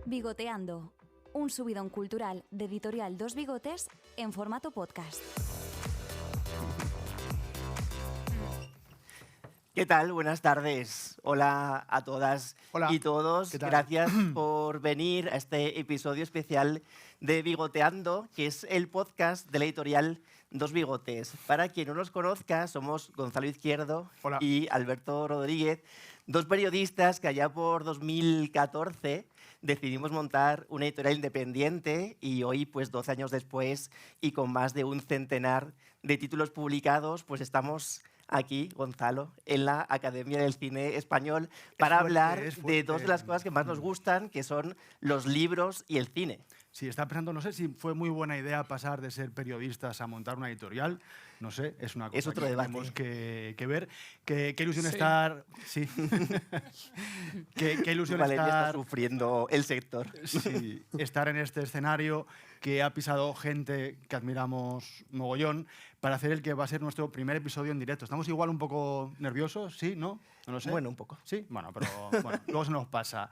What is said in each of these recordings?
Bigoteando, un subidón cultural de Editorial Dos Bigotes en formato podcast. ¿Qué tal? Buenas tardes. Hola a todas y todos. ¿Qué tal? Gracias por venir a este episodio especial de Bigoteando, que es el podcast de la editorial Dos Bigotes. Para quien no nos conozca, somos Gonzalo Izquierdo Hola. y Alberto Rodríguez, dos periodistas que allá por 2014 decidimos montar una editorial independiente y hoy, pues 12 años después y con más de un centenar de títulos publicados, pues estamos aquí, Gonzalo, en la Academia del Cine Español para hablar de dos de las cosas que más nos gustan, que son los libros y el cine. Sí, está pensando, no sé si fue muy buena idea pasar de ser periodistas a montar una editorial. No sé, es una cosa Es otro que debate. tenemos que ver. Qué ilusión Sí. estar... Sí. qué ilusión Valeria está estar... sufriendo el sector. Sí, estar en este escenario que ha pisado gente que admiramos mogollón para hacer el que va a ser nuestro primer episodio en directo. ¿Estamos igual un poco nerviosos? ¿Sí? ¿No? No lo sé. Bueno, un poco. Sí, bueno, pero bueno, luego se nos pasa.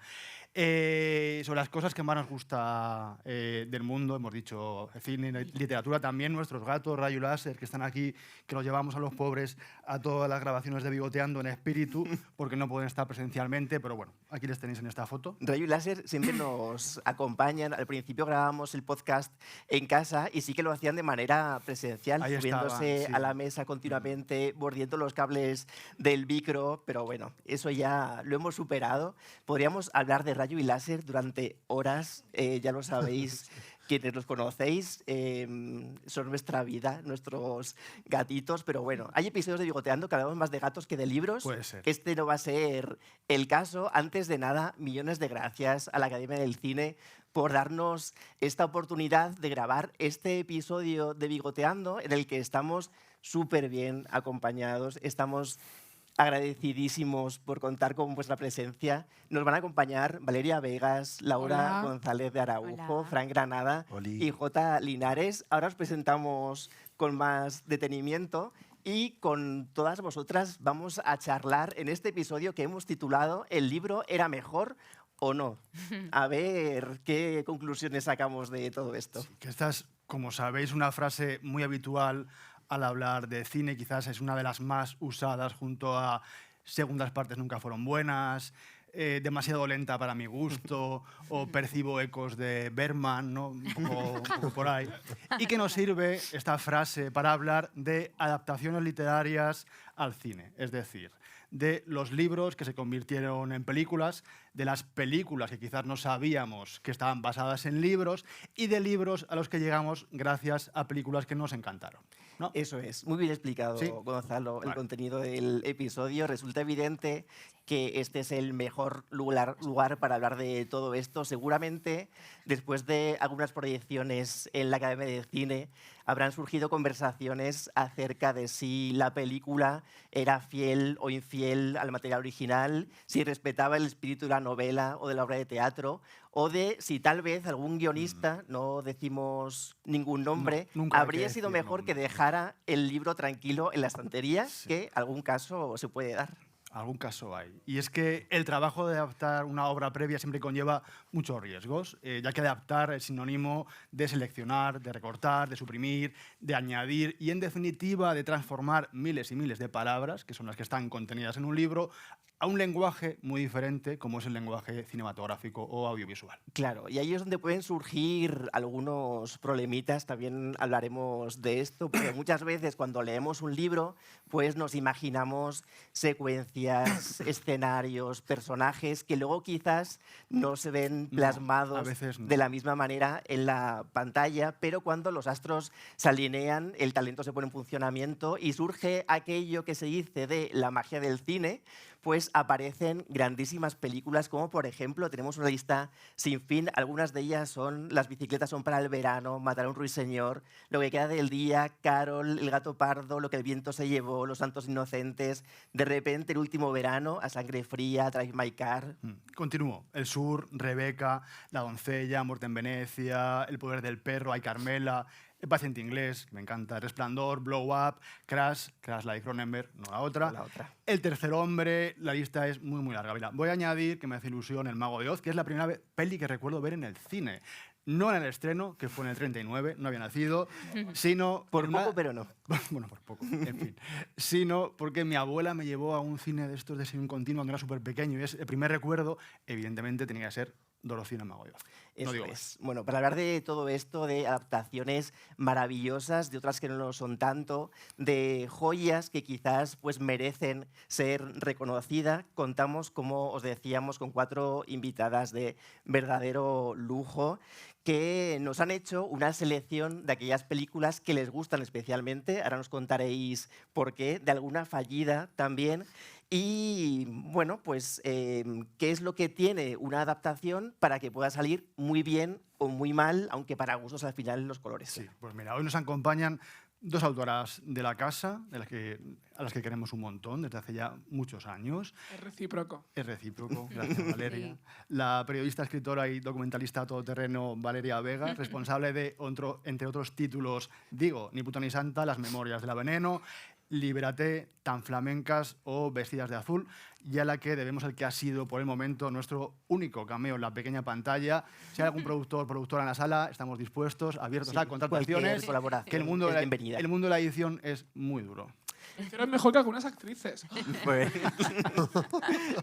Sobre las cosas que más nos gusta del mundo, hemos dicho cine, literatura, también nuestros gatos, Rayo Láser, que están aquí, que los llevamos a los pobres a todas las grabaciones de Bigoteando en espíritu, porque no pueden estar presencialmente, pero bueno, aquí les tenéis en esta foto. Rayo y Láser siempre nos acompañan. Al principio grabábamos el podcast en casa y sí que lo hacían de manera presencial, Ahí subiéndose estaban, sí. a la mesa continuamente, mordiendo los cables del micro, pero bueno, eso ya lo hemos superado. Podríamos hablar de Rayo y Láser durante horas, ya lo sabéis. Quienes los conocéis, son nuestra vida, nuestros gatitos, pero bueno, hay episodios de Bigoteando que hablamos más de gatos que de libros. Puede ser. Este no va a ser el caso. Antes de nada, millones de gracias a la Academia del Cine por darnos esta oportunidad de grabar este episodio de Bigoteando en el que estamos súper bien acompañados, estamos agradecidísimos por contar con vuestra presencia. Nos van a acompañar Valeria Vegas, Laura Hola. González de Araujo, Hola. Fran Granada Oli. y J. Linares. Ahora os presentamos con más detenimiento y con todas vosotras vamos a charlar en este episodio que hemos titulado ¿El libro era mejor o no? A ver qué conclusiones sacamos de todo esto. Que esta es, como sabéis, una frase muy habitual al hablar de cine, quizás es una de las más usadas junto a segundas partes nunca fueron buenas, demasiado lenta para mi gusto, o percibo ecos de Bergman, ¿no? un poco por ahí. Y que nos sirve esta frase para hablar de adaptaciones literarias al cine, es decir, de los libros que se convirtieron en películas, de las películas que quizás no sabíamos que estaban basadas en libros y de libros a los que llegamos gracias a películas que nos encantaron, ¿no? Eso es, muy bien explicado, Sí. Gonzalo, el Vale. contenido del episodio. Resulta evidente que este es el mejor lugar para hablar de todo esto. Seguramente, después de algunas proyecciones en la Academia de Cine, habrán surgido conversaciones acerca de si la película era fiel o infiel al material original, si respetaba el espíritu de la novela o de la obra de teatro, o de si tal vez algún guionista, no decimos ningún nombre, No, nunca hay habría que sido decir mejor nombre. que dejara el libro tranquilo en la estantería, Sí. que algún caso se puede dar. Algún caso hay. Y es que el trabajo de adaptar una obra previa siempre conlleva muchos riesgos, ya que adaptar es sinónimo de seleccionar, de recortar, de suprimir, de añadir y, en definitiva, de transformar miles y miles de palabras, que son las que están contenidas en un libro, a un lenguaje muy diferente, como es el lenguaje cinematográfico o audiovisual. Claro, y ahí es donde pueden surgir algunos problemitas, también hablaremos de esto, porque muchas veces cuando leemos un libro, pues nos imaginamos secuencias, escenarios, personajes que luego quizás no se ven No, plasmados a veces no. de la misma manera en la pantalla, pero cuando los astros se alinean, el talento se pone en funcionamiento y surge aquello que se dice de la magia del cine, pues aparecen grandísimas películas, como por ejemplo, tenemos una lista sin fin, algunas de ellas son Las bicicletas son para el verano, Matar a un ruiseñor, Lo que queda del día, Carol, El gato pardo, Lo que el viento se llevó, Los santos inocentes, De repente, El último verano, A sangre fría, Drive My Car. Continúo. El Sur, Rebeca, La doncella, Muerte en Venecia, El poder del perro, Ay Carmela, El paciente inglés, que me encanta, Resplandor, Blow Up, Crash la de Cronenberg, no la otra. La otra. El tercer hombre, la lista es muy, muy larga. Mira, voy a añadir que me hace ilusión El Mago de Oz, que es la primera peli que recuerdo ver en el cine. No en el estreno, que fue en el 39, no había nacido, sino... Por poco, pero no. Bueno, por poco, en fin. Sino porque mi abuela me llevó a un cine de estos de sesión continua cuando era súper pequeño y es el primer recuerdo, evidentemente, tenía que ser Dorothy en El Mago de Oz. No Eso digo es. más. Bueno, para hablar de todo esto, de adaptaciones maravillosas, de otras que no lo son tanto, de joyas que quizás pues, merecen ser reconocidas, contamos, como os decíamos, con 4 invitadas de verdadero lujo que nos han hecho una selección de aquellas películas que les gustan especialmente. Ahora nos contaréis por qué, de alguna fallida también. Y bueno, pues, ¿qué es lo que tiene una adaptación para que pueda salir muy bien o muy mal, aunque para gustos al final los colores? Sí, pues mira, hoy nos acompañan 2 autoras de la casa, a las que queremos un montón desde hace ya muchos años. Es recíproco. Es recíproco, gracias Valeria. La periodista, escritora y documentalista todoterreno Valeria Vega, responsable de, entre otros títulos, digo, Ni puta ni santa, Las memorias de la veneno, Libérate, Tan flamencas o Vestidas de azul, y a la que debemos el que ha sido por el momento nuestro único cameo en la pequeña pantalla. Si hay algún productora en la sala, estamos dispuestos, abiertos a contrataciones, cualquier colaboración que el mundo es bienvenida. el mundo de la edición es muy duro. Pero es mejor que algunas actrices. Pues,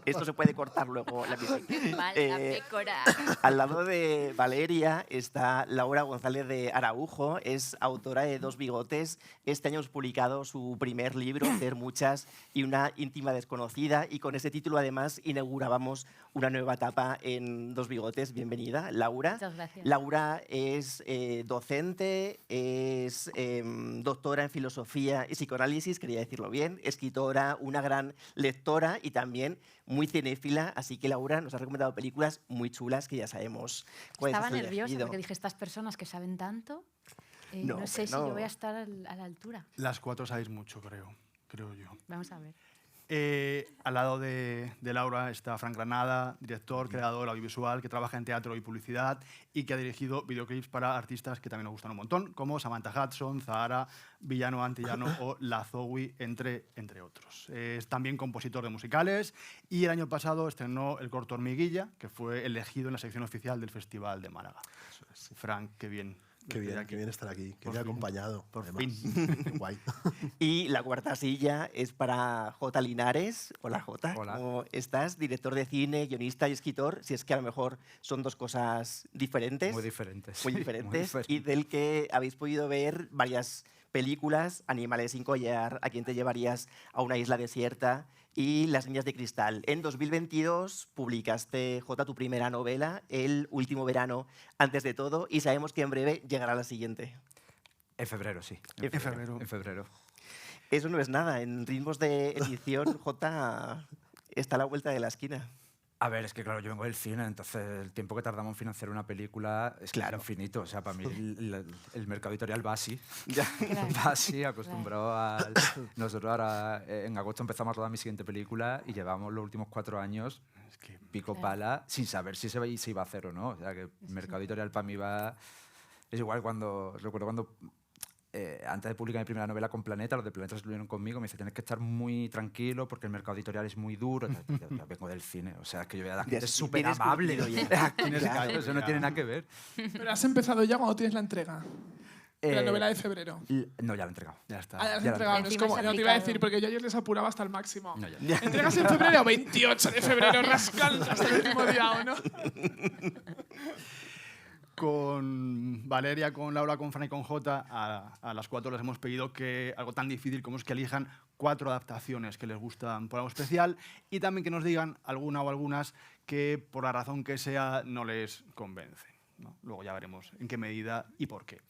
esto se puede cortar luego. La emisión. Mala pécora. Al lado de Valeria está Laura González de Araujo, es autora de Dos bigotes. Este año hemos publicado su primer libro, Ser muchas y una íntima desconocida, y con ese título además inaugurábamos una nueva etapa en Dos bigotes. Bienvenida, Laura. Muchas gracias. Laura es docente, es doctora en filosofía y psicoanálisis, quería decirlo bien, escritora, una gran lectora y también muy cinéfila, así que Laura nos ha recomendado películas muy chulas que ya sabemos cuáles Estaba has nerviosa elegido. porque dije, estas personas que saben tanto, No, no sé si no. yo voy a estar a la altura. Las 4 sabéis mucho, creo yo. Vamos a ver. Al lado de Laura está Frank Granada, director, creador audiovisual, que trabaja en teatro y publicidad y que ha dirigido videoclips para artistas que también nos gustan un montón, como Samantha Hudson, Zahara, Villano Antillano o La Zoe, entre otros. Es también compositor de musicales y el año pasado estrenó el corto Hormiguilla, que fue elegido en la sección oficial del Festival de Málaga. Frank, qué bien. Qué bien estar aquí, que Por me ha fin. acompañado. Por además. fin. Guay. Y la cuarta silla es para J. Linares. Hola, J. Hola. ¿Cómo estás? Director de cine, guionista y escritor, si es que a lo mejor son 2 cosas diferentes. Muy diferentes. Muy sí, diferentes, diferentes. y del que habéis podido ver varias películas, Animales sin collar, A quién te llevarías a una isla desierta y Las niñas de cristal. En 2022 publicaste, J, tu primera novela, El último verano antes de todo, y sabemos que en breve llegará la siguiente. En febrero, sí. En febrero. En febrero. Eso no es nada, en ritmos de edición, J está a la vuelta de la esquina. A ver, es que claro, yo vengo del cine, entonces el tiempo que tardamos en financiar una película es Claro. infinito. O sea, para mí el mercado editorial va así. Ya. Claro. Va así, acostumbrado al... Nosotros ahora en agosto empezamos a rodar mi siguiente película y llevamos los últimos 4 años Es que pico Claro. pala sin saber si se iba a hacer o no. O sea, que el mercado editorial para mí va... Es igual cuando... Recuerdo cuando... antes de publicar mi primera novela con Planeta, los de Planeta se estuvieron conmigo, me dice, tienes que estar muy tranquilo porque el mercado editorial es muy duro. Yo vengo del cine, o sea, es que yo veo a la gente Ya, súper tienes amable. curtido ya. Aquí en ese Claro, caso, eso no tiene nada que ver. Pero has empezado ya cuando tienes la entrega. De la Eh, novela de febrero. No, ya lo he entregado. ya está. Ah, ya la has ya la entregado. No es Encima como, es no te iba a aplicado. decir, porque yo ayer les apuraba hasta el máximo. No, ya. ¿Entregas en febrero? 28 de febrero, rascando hasta el último día, ¿o no? Con Valeria, con Laura, con Fran y con Jota, a las 4 les hemos pedido que algo tan difícil como es que elijan 4 adaptaciones que les gustan por algo especial y también que nos digan alguna o algunas que por la razón que sea no les convencen, ¿no? Luego ya veremos en qué medida y por qué.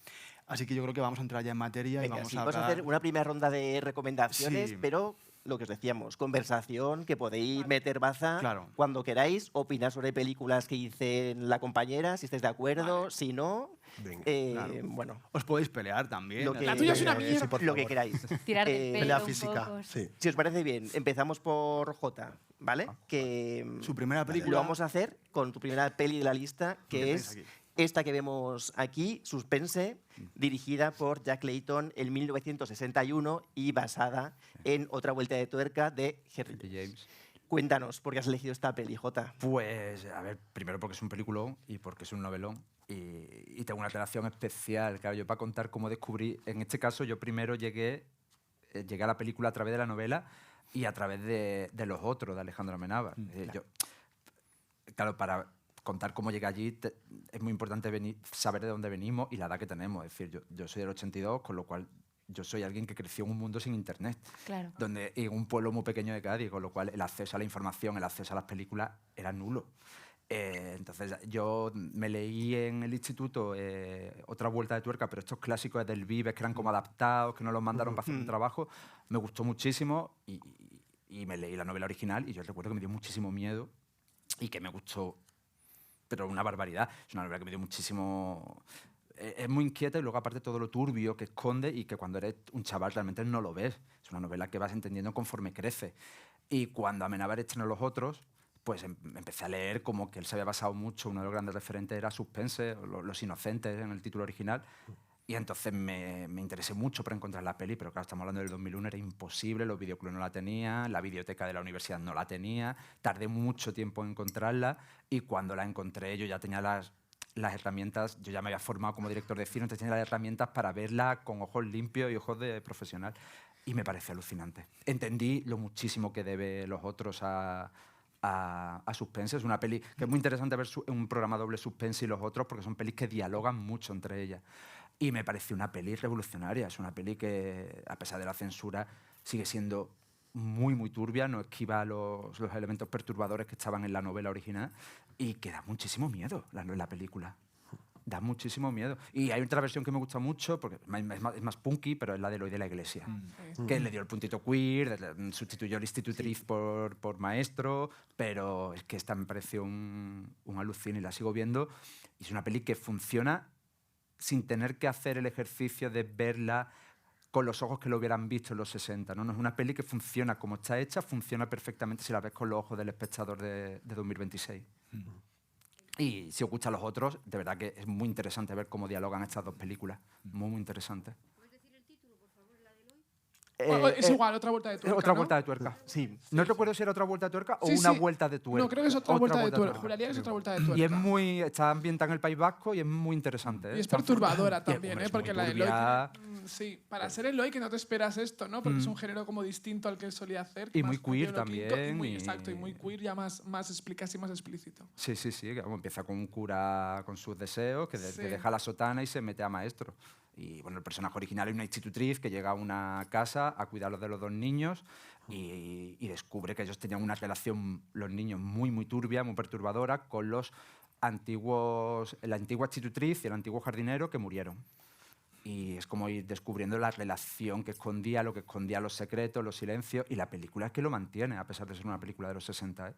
Así que yo creo que vamos a entrar ya en materia Venga, y vamos sí, a vamos a hablar... hacer una primera ronda de recomendaciones, Sí. pero lo que os decíamos, conversación, que podéis meter baza Claro. cuando queráis, opinar sobre películas que dice la compañera, si estáis de acuerdo, si no, Venga, claro. bueno, Os podéis pelear también. Lo que- La tuya es una Sí, mierda. por lo que favor. queráis. Tirar del Eh, pelo Pelea un física. poco. Sí. Si os parece bien, empezamos por J, ¿vale? Que Su primera lo película... vamos a hacer con tu primera peli de la lista, ¿Qué que tenéis es aquí? esta que vemos aquí, Suspense, dirigida por Jack Layton en 1961 y basada en Otra vuelta de tuerca de Henry James. Cuéntanos, ¿por qué has elegido esta peli, Jota? Pues, a ver, primero porque es un peliculón y porque es un novelón y tengo una relación especial. Claro, yo para contar cómo descubrí, en este caso yo primero llegué a la película a través de la novela y a través de Los otros, de Alejandro Amenábar. Claro, para contar cómo llegué allí es muy importante saber de dónde venimos y la edad que tenemos. Es decir, yo soy del 82, con lo cual yo soy alguien que creció en un mundo sin internet, Claro. donde en un pueblo muy pequeño de Cádiz, con lo cual el acceso a la información, el acceso a las películas era nulo. Entonces yo me leí en el instituto Otra vuelta de tuerca, pero estos clásicos del Vives que eran como adaptados, que no los mandaron para hacer un trabajo, me gustó muchísimo y me leí la novela original y yo recuerdo que me dio muchísimo miedo y que me gustó, pero una barbaridad. Es una novela que me dio muchísimo... Es muy inquieta y luego aparte todo lo turbio que esconde y que cuando eres un chaval realmente no lo ves. Es una novela que vas entendiendo conforme crece. Y cuando Amenábar estrenó Los otros, pues empecé a leer como que él se había basado mucho, uno de los grandes referentes era Suspense, Los inocentes en el título original. Y entonces me interesé mucho para encontrar la peli, pero claro, estamos hablando del 2001, era imposible, los videoclubs no la tenían, la biblioteca de la universidad no la tenía, tardé mucho tiempo en encontrarla y cuando la encontré yo ya tenía las herramientas, yo ya me había formado como director de cine, entonces tenía las herramientas para verla con ojos limpios y ojos de profesional. Y me pareció alucinante. Entendí lo muchísimo que debe Los otros a Suspense. Es una peli que es muy interesante ver un programa doble Suspense y Los otros porque son pelis que dialogan mucho entre ellas. Y me pareció una peli revolucionaria. Es una peli que, a pesar de la censura, sigue siendo muy, muy turbia, no esquiva los elementos perturbadores que estaban en la novela original y que da muchísimo miedo la película. Da muchísimo miedo. Y hay otra versión que me gusta mucho, porque es más punky, pero es la de Eloy de la Iglesia, que le dio el puntito queer, sustituyó la institutriz por maestro, pero es que esta me pareció un alucine y la sigo viendo. Y es una peli que funciona sin tener que hacer el ejercicio de verla con los ojos que lo hubieran visto en los 60. No es una peli que funciona como está hecha, funciona perfectamente si la ves con los ojos del espectador de 2026. Y si os gustan Los otros, de verdad que es muy interesante ver cómo dialogan estas dos películas. Muy, muy interesante. Es igual, Otra vuelta de tuerca. Otra ¿no? vuelta de tuerca. Sí. No recuerdo si era Otra vuelta de tuerca o Sí, Una sí. vuelta de tuerca. No, creo que es Otra vuelta de tuerca. Juraría que es Otra vuelta de tuerca. Y está ambientada en el País Vasco y es muy interesante. Y es perturbadora Y, también, hombre, es porque muy la de Eloy... turbia. Sí, para ser Eloy que no te esperas esto, ¿no? Porque es un género como distinto al que él solía hacer. Y más muy queer loquito, también, Muy, y- exacto, y muy queer, ya más casi más explícito. Sí, que vamos, empieza con un cura con sus deseos, que Sí. deja la sotana y se mete a maestro. Y bueno, el personaje original es una institutriz que llega a una casa a cuidar de los dos niños y descubre que ellos tenían una relación, los niños, muy, muy turbia, muy perturbadora, con la antigua institutriz y el antiguo jardinero que murieron. Y es como ir descubriendo la relación que escondía, lo que escondía los secretos, los silencios, y la película es que lo mantiene, a pesar de ser una película de los 60.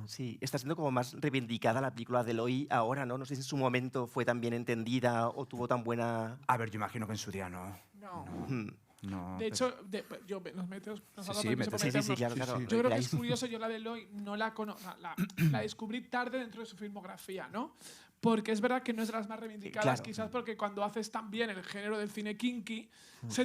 Sí, está siendo como más reivindicada la película de Eloy ahora, ¿no? No sé si en su momento fue tan bien entendida o tuvo tan buena... A ver, yo imagino que en su día no. No. No, De hecho, nos metemos... Nos Sí, ha dado sí, permiso métete. para Sí, sí, meternos. claro, claro. Yo creo que es curioso, yo la de Eloy no la conozco, la descubrí tarde dentro de su filmografía, ¿no? Porque es verdad que no es de las más reivindicadas, Claro. quizás porque cuando haces tan bien el género del cine kinky, o sea,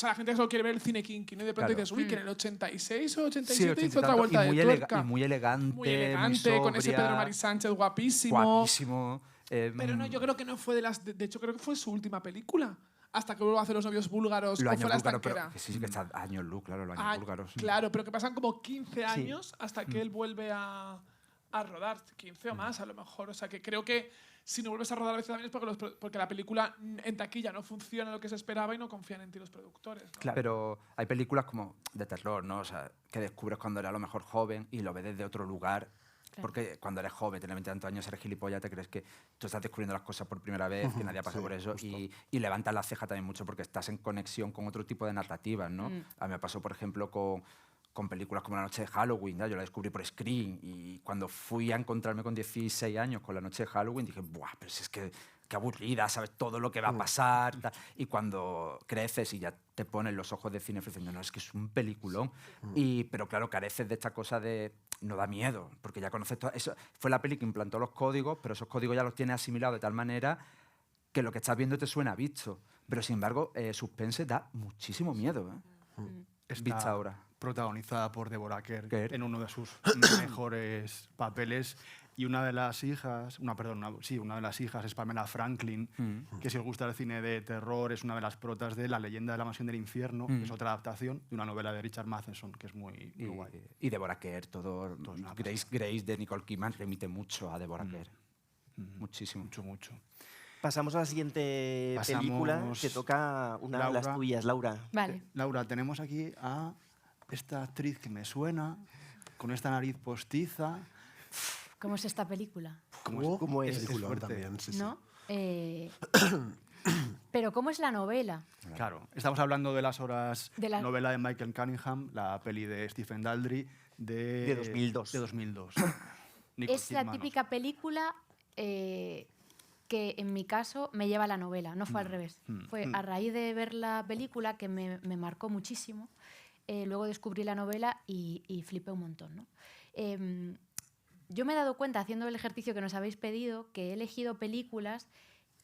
la gente solo quiere ver el cine kinky, ¿no? Y de pronto Claro. dices, uy, que en el 86 o 87 Sí, 80 hizo y Otra tanto, vuelta y muy de tuerca. y muy elegante, Muy elegante, con ese sobria, Pedro Mari Sánchez guapísimo. guapísimo. Pero no, yo creo que no fue de las... De hecho, creo que fue su última película. Hasta que vuelva a hacer Los novios búlgaros Los o años fue La búlgaros, pero estanquera. que sí que está años luz, claro, los años Ah, búlgaros. claro, pero que pasan como 15 años hasta que él vuelve a rodar. 15 o más, a lo mejor. O sea, que creo que si no vuelves a rodar a veces también es porque la película en taquilla no funciona lo que se esperaba y no confían en ti los productores, ¿no? Claro. Pero hay películas como de terror, ¿no? O sea, que descubres cuando eres a lo mejor joven y lo ves desde otro lugar. Porque cuando eres joven, tienes 20 tantos años, eres gilipollas, te crees que tú estás descubriendo las cosas por primera vez, que nadie ha pasado por eso, y levantas la ceja también mucho porque estás en conexión con otro tipo de narrativas, ¿no? A mí me pasó, por ejemplo, con películas como La noche de Halloween, ¿no? Yo la descubrí por Scream, y cuando fui a encontrarme con 16 años con La noche de Halloween, dije, ¡buah! Pero si es que qué aburrida, sabes todo lo que va a pasar. Tal. Y cuando creces y ya te ponen los ojos de cine diciendo, no, es que es un peliculón. Pero claro, careces de esta cosa de no da miedo, porque ya conoces todo. Eso fue la peli que implantó los códigos, pero esos códigos ya los tienes asimilados de tal manera que lo que estás viendo te suena visto. Pero sin embargo, Suspense da muchísimo miedo. Está Vista ahora. protagonizada por Deborah Kerr Kerr. en uno de sus mejores papeles. Y una de las hijas, una de las hijas es Pamela Franklin, que si os gusta el cine de terror es una de las protas de La leyenda de la mansión del infierno, que es otra adaptación de una novela de Richard Matheson, que es muy guay. Y Deborah Kerr, todo. Grace de Nicole Kidman remite mucho a Deborah Kerr. Muchísimo. Mucho. Pasamos a la siguiente Pasamos, película que toca una de las Laura. tuyas, Laura. Vale. Laura, tenemos aquí a esta actriz que me suena, con esta nariz postiza. ¿Cómo es esta película? ¿Cómo es? Es Peliculón fuerte. también, sí, sí. ¿No? Pero ¿cómo es la novela? Claro, estamos hablando de Las horas, De la- novela de Michael Cunningham, la peli de Stephen Daldry De 2002. De 2002. Nicole Es la Kidman, típica película que en mi caso me lleva a la novela, no fue al revés. Fue a raíz de ver la película que me marcó muchísimo. Luego descubrí la novela y flipé un montón, ¿no? Yo me he dado cuenta, haciendo el ejercicio que nos habéis pedido, que he elegido películas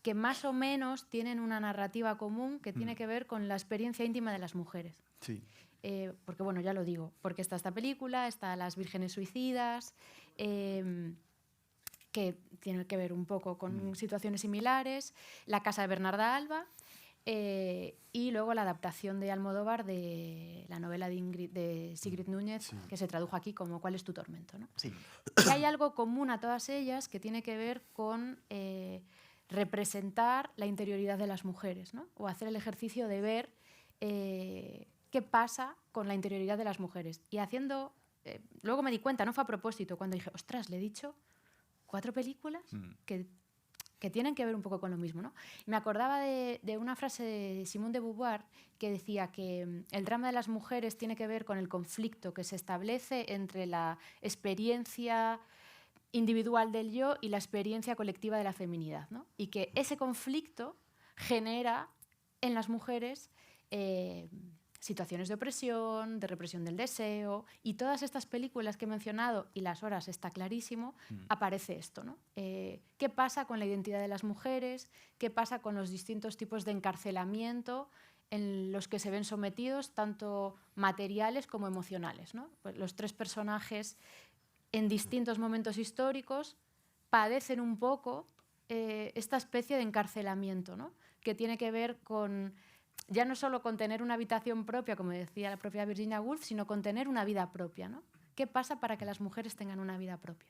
que más o menos tienen una narrativa común que tiene que ver con la experiencia íntima de las mujeres. Sí. Porque, bueno, ya lo digo, porque está esta película, está Las vírgenes suicidas, que tiene que ver un poco con situaciones similares, La casa de Bernarda Alba, y luego la adaptación de Almodóvar de la novela de Sigrid Núñez, que se tradujo aquí como ¿Cuál es tu tormento?, ¿no? Sí. Y hay algo común a todas ellas que tiene que ver con representar la interioridad de las mujeres, ¿no? O hacer el ejercicio de ver qué pasa con la interioridad de las mujeres. Y haciendo... luego me di cuenta, no fue a propósito, cuando dije, ostras, le he dicho 4 películas que tienen que ver un poco con lo mismo, ¿no? Y me acordaba de una frase de Simone de Beauvoir que decía que el drama de las mujeres tiene que ver con el conflicto que se establece entre la experiencia individual del yo y la experiencia colectiva de la feminidad, ¿no? Y que ese conflicto genera en las mujeres situaciones de opresión, de represión del deseo, y todas estas películas que he mencionado, y Las horas está clarísimo, aparece esto, ¿no? ¿Qué pasa con la identidad de las mujeres? ¿Qué pasa con los distintos tipos de encarcelamiento en los que se ven sometidos, tanto materiales como emocionales, ¿no? Pues los 3 personajes en distintos momentos históricos padecen un poco esta especie de encarcelamiento, ¿no? Que tiene que ver con, ya no solo con tener una habitación propia, como decía la propia Virginia Woolf, sino con tener una vida propia, ¿no? ¿Qué pasa para que las mujeres tengan una vida propia?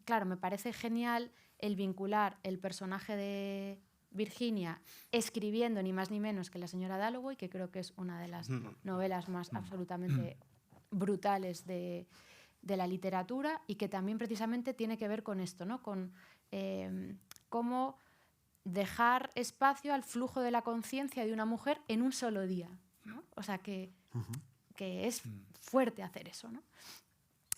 Claro, me parece genial el vincular el personaje de Virginia escribiendo ni más ni menos que La señora Dalloway, que creo que es una de las novelas más absolutamente brutales de la literatura, y que también precisamente tiene que ver con esto, ¿no? Con cómo dejar espacio al flujo de la conciencia de una mujer en un solo día, ¿no? O sea, que es fuerte hacer eso, ¿no?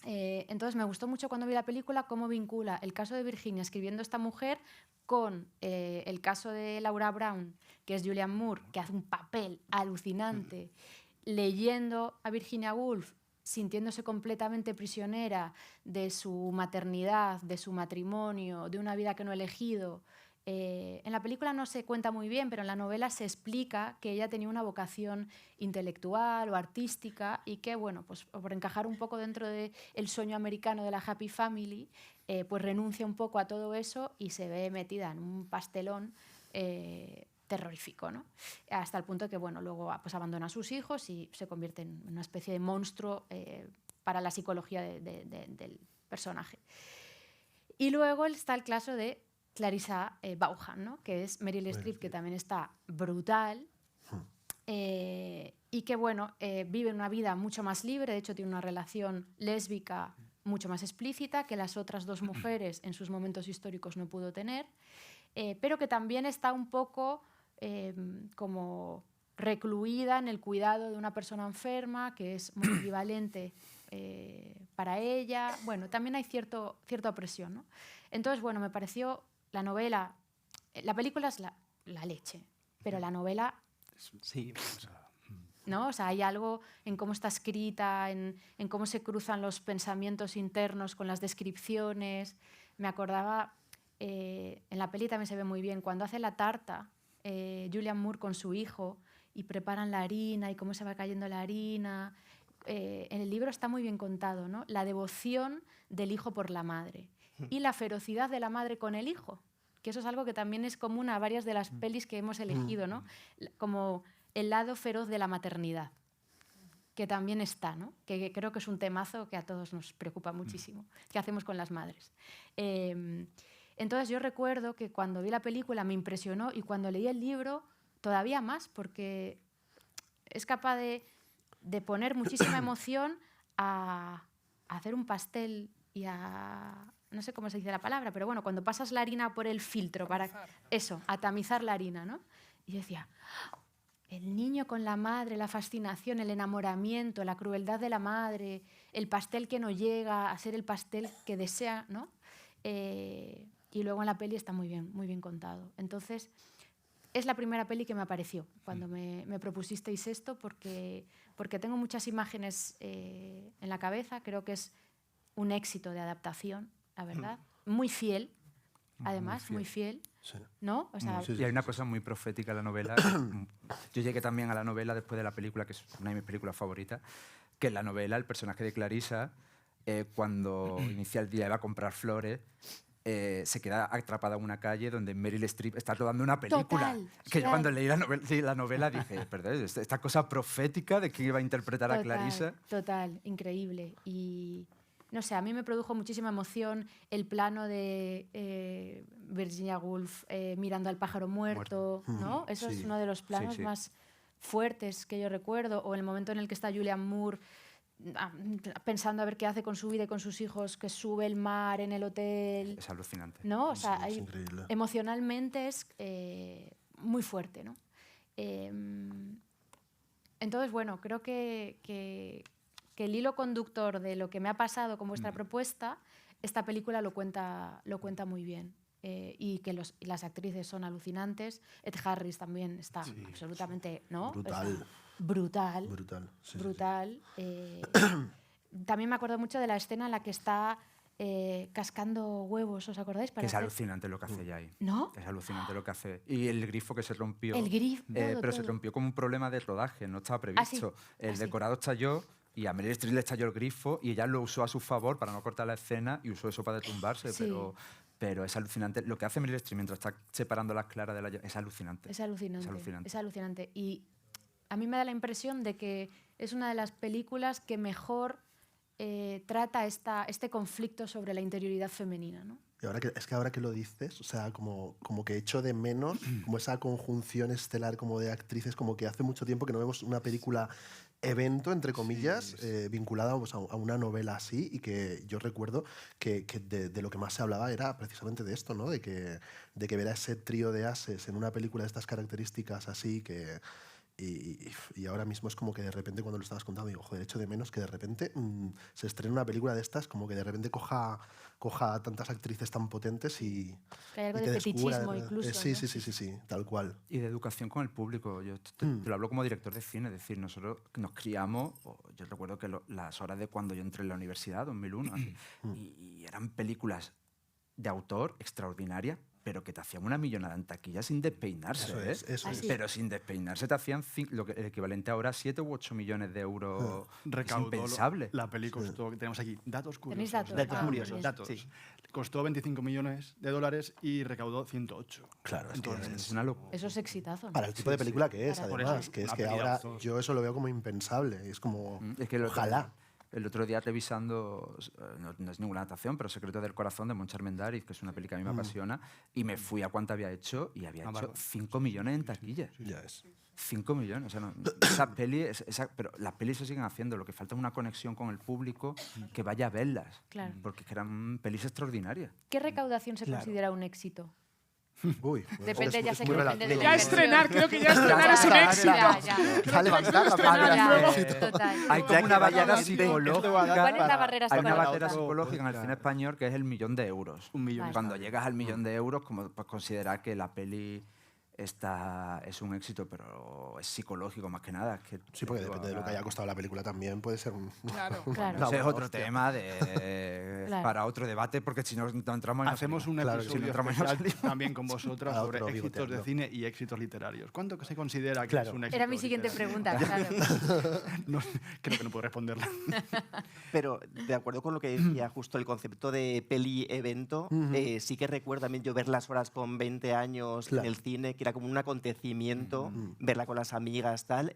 Entonces me gustó mucho cuando vi la película cómo vincula el caso de Virginia escribiendo esta mujer con el caso de Laura Brown, que es Julianne Moore, que hace un papel alucinante, leyendo a Virginia Woolf, sintiéndose completamente prisionera de su maternidad, de su matrimonio, de una vida que no ha elegido. En la película no se cuenta muy bien, pero en la novela se explica que ella tenía una vocación intelectual o artística y que, bueno, pues por encajar un poco dentro del sueño americano de la happy family, pues renuncia un poco a todo eso y se ve metida en un pastelón terrorífico, ¿no? Hasta el punto que, bueno, luego pues abandona a sus hijos y se convierte en una especie de monstruo para la psicología del personaje. Y luego está el caso de Clarissa Vaughan, ¿no? Que es Meryl Streep, que también está brutal, y que, bueno, vive una vida mucho más libre, de hecho tiene una relación lésbica mucho más explícita que las otras 2 mujeres en sus momentos históricos no pudo tener, pero que también está un poco como recluida en el cuidado de una persona enferma, que es muy equivalente para ella. Bueno, también hay cierta opresión, ¿no? Entonces, bueno, me pareció la novela la película es la leche, pero la novela, Sí. ¿no? O sea, hay algo en cómo está escrita, en cómo se cruzan los pensamientos internos con las descripciones. Me acordaba, en la peli también se ve muy bien, cuando hace la tarta, Julianne Moore con su hijo, y preparan la harina y cómo se va cayendo la harina. En el libro está muy bien contado, ¿no? La devoción del hijo por la madre y la ferocidad de la madre con el hijo, que eso es algo que también es común a varias de las pelis que hemos elegido, ¿no? Como el lado feroz de la maternidad, que también está, ¿no? Que creo que es un temazo que a todos nos preocupa muchísimo. ¿Qué hacemos con las madres? Entonces yo recuerdo que cuando vi la película me impresionó, y cuando leí el libro todavía más, porque es capaz de poner muchísima emoción a hacer un pastel y a... no sé cómo se dice la palabra, pero bueno, cuando pasas la harina por el filtro para eso, a tamizar la harina, ¿no? Y yo decía, el niño con la madre, la fascinación, el enamoramiento, la crueldad de la madre, el pastel que no llega a ser el pastel que desea, ¿no? Y luego en la peli está muy bien contado. Entonces, es la primera peli que me apareció cuando me propusisteis esto, porque tengo muchas imágenes en la cabeza. Creo que es un éxito de adaptación, la verdad. Muy fiel, además, muy fiel. Sí. ¿No? O sea, Y hay una cosa muy profética en la novela. Yo llegué también a la novela después de la película, que es una de mis películas favoritas, que en la novela el personaje de Clarissa, cuando inicia el día y va a comprar flores, se queda atrapada en una calle donde Meryl Streep está rodando una película. Total, Que yo total. cuando leí la novela dije, perdón, esta cosa profética de que iba a interpretar a Clarissa. Total, increíble. Y no sé, a mí me produjo muchísima emoción el plano de Virginia Woolf mirando al pájaro muerto, ¿no? Eso es uno de los planos sí. más fuertes que yo recuerdo. O el momento en el que está Julianne Moore pensando a ver qué hace con su vida y con sus hijos, que sube el mar en el hotel. Es alucinante. ¿No? O sea, Sí, es increíble. emocionalmente es muy fuerte, ¿no? Entonces, bueno, creo que el hilo conductor de lo que me ha pasado con vuestra propuesta, esta película lo cuenta muy bien. Y que las actrices son alucinantes. Ed Harris también está absolutamente, ¿no? Brutal. Está brutal. Brutal. Sí, Brutal. También me acuerdo mucho de la escena en la que está cascando huevos, ¿os acordáis? Que es alucinante lo que hace ella ahí. ¿No? Es alucinante lo que hace. Y el grifo que se rompió. El grifo, pero se todo. rompió como un problema de rodaje, no estaba previsto. El sí. decorado estalló y a Meryl Streep le estalló el grifo y ella lo usó a su favor para no cortar la escena y usó eso para detumbarse. Sí. Pero es alucinante. Lo que hace Meryl Streep mientras está separando las claras de la... Es alucinante. Es alucinante. Es alucinante. Es alucinante. Y a mí me da la impresión de que es una de las películas que mejor trata este conflicto sobre la interioridad femenina, ¿no? Y ahora que lo dices, o sea, como que echo de menos como esa conjunción estelar como de actrices, como que hace mucho tiempo que no vemos una película evento, entre comillas, vinculada pues, a una novela así, y que yo recuerdo que de lo que más se hablaba era precisamente de esto, ¿no? De que ver a ese trío de ases en una película de estas características así, y ahora mismo es como que de repente cuando lo estabas contando digo, joder, echo de menos que de repente se estrene una película de estas, como que de repente coja a tantas actrices tan potentes y Que hay algo y de que descubra fetichismo incluso, sí, ¿no? sí, tal cual. Y de educación con el público. Yo te lo hablo como director de cine, es decir, nosotros nos criamos, yo recuerdo que las horas de cuando yo entré en la universidad, 2001, y eran películas de autor extraordinarias, pero que te hacían una millonada en taquilla sin despeinarse. Eso es. Pero sin despeinarse te hacían el equivalente ahora a 7 u 8 millones de euros. Es Recaudó impensable. la peli costó, tenemos aquí datos curiosos. ¿Tenéis datos? Datos Ah, curiosos, bien. datos. Sí. Costó 25 millones de dólares y recaudó 108. Claro, es que Entonces, Es una locura. Eso es exitazo, ¿no? para el tipo de película que es, Para- Por además, eso, que es una que peli de ahora autor. yo eso lo veo como impensable. Es como, Es que ojalá. El otro día revisando, no es ninguna adaptación, pero Secreto del Corazón de Monchi Armendáriz, que es una peli que a mí me apasiona, y me fui a cuánto había hecho y había hecho bárbaro. 5 millones en taquilla. Ya es. 5 millones. O sea, esa peli, pero las pelis se siguen haciendo. Lo que falta es una conexión con el público que vaya a verlas. Claro. Porque es que eran pelis extraordinarias. ¿Qué recaudación se considera un éxito? Uy, Depende, ya sé que muy depende de relativo. Ya estrenar, creo que ya estrenar es un éxito. Ya levantar la Ya, total. Hay Ya como que una vaya barrera la gente- psicológica. ¿Cuál es la barrera Hay una psicológica? barrera psicológica en el cine español que es el 1.000.000 de euros. 1 millón. Vale. Cuando llegas al 1.000.000 de euros, como puedes considerar que la peli es un éxito, pero es psicológico más que nada. Es que Sí, porque depende de lo que haya costado la película también, puede ser un... Claro. Claro. Ese es otro hostia. tema de, Claro. para otro debate, porque si no entramos en Hacemos un Claro, episodio si no entramos en especial la también con vosotras Para sobre otro éxitos de bigoteando. cine y éxitos literarios. ¿Cuánto que se considera que Claro. es un éxito Era mi siguiente literario? pregunta, claro. No, creo que no puedo responderla. Pero de acuerdo con lo que decía justo el concepto de peli-evento, sí que recuerdo también yo ver Las Horas con 20 años Claro. en el cine, que era como un acontecimiento, verla con las amigas, tal.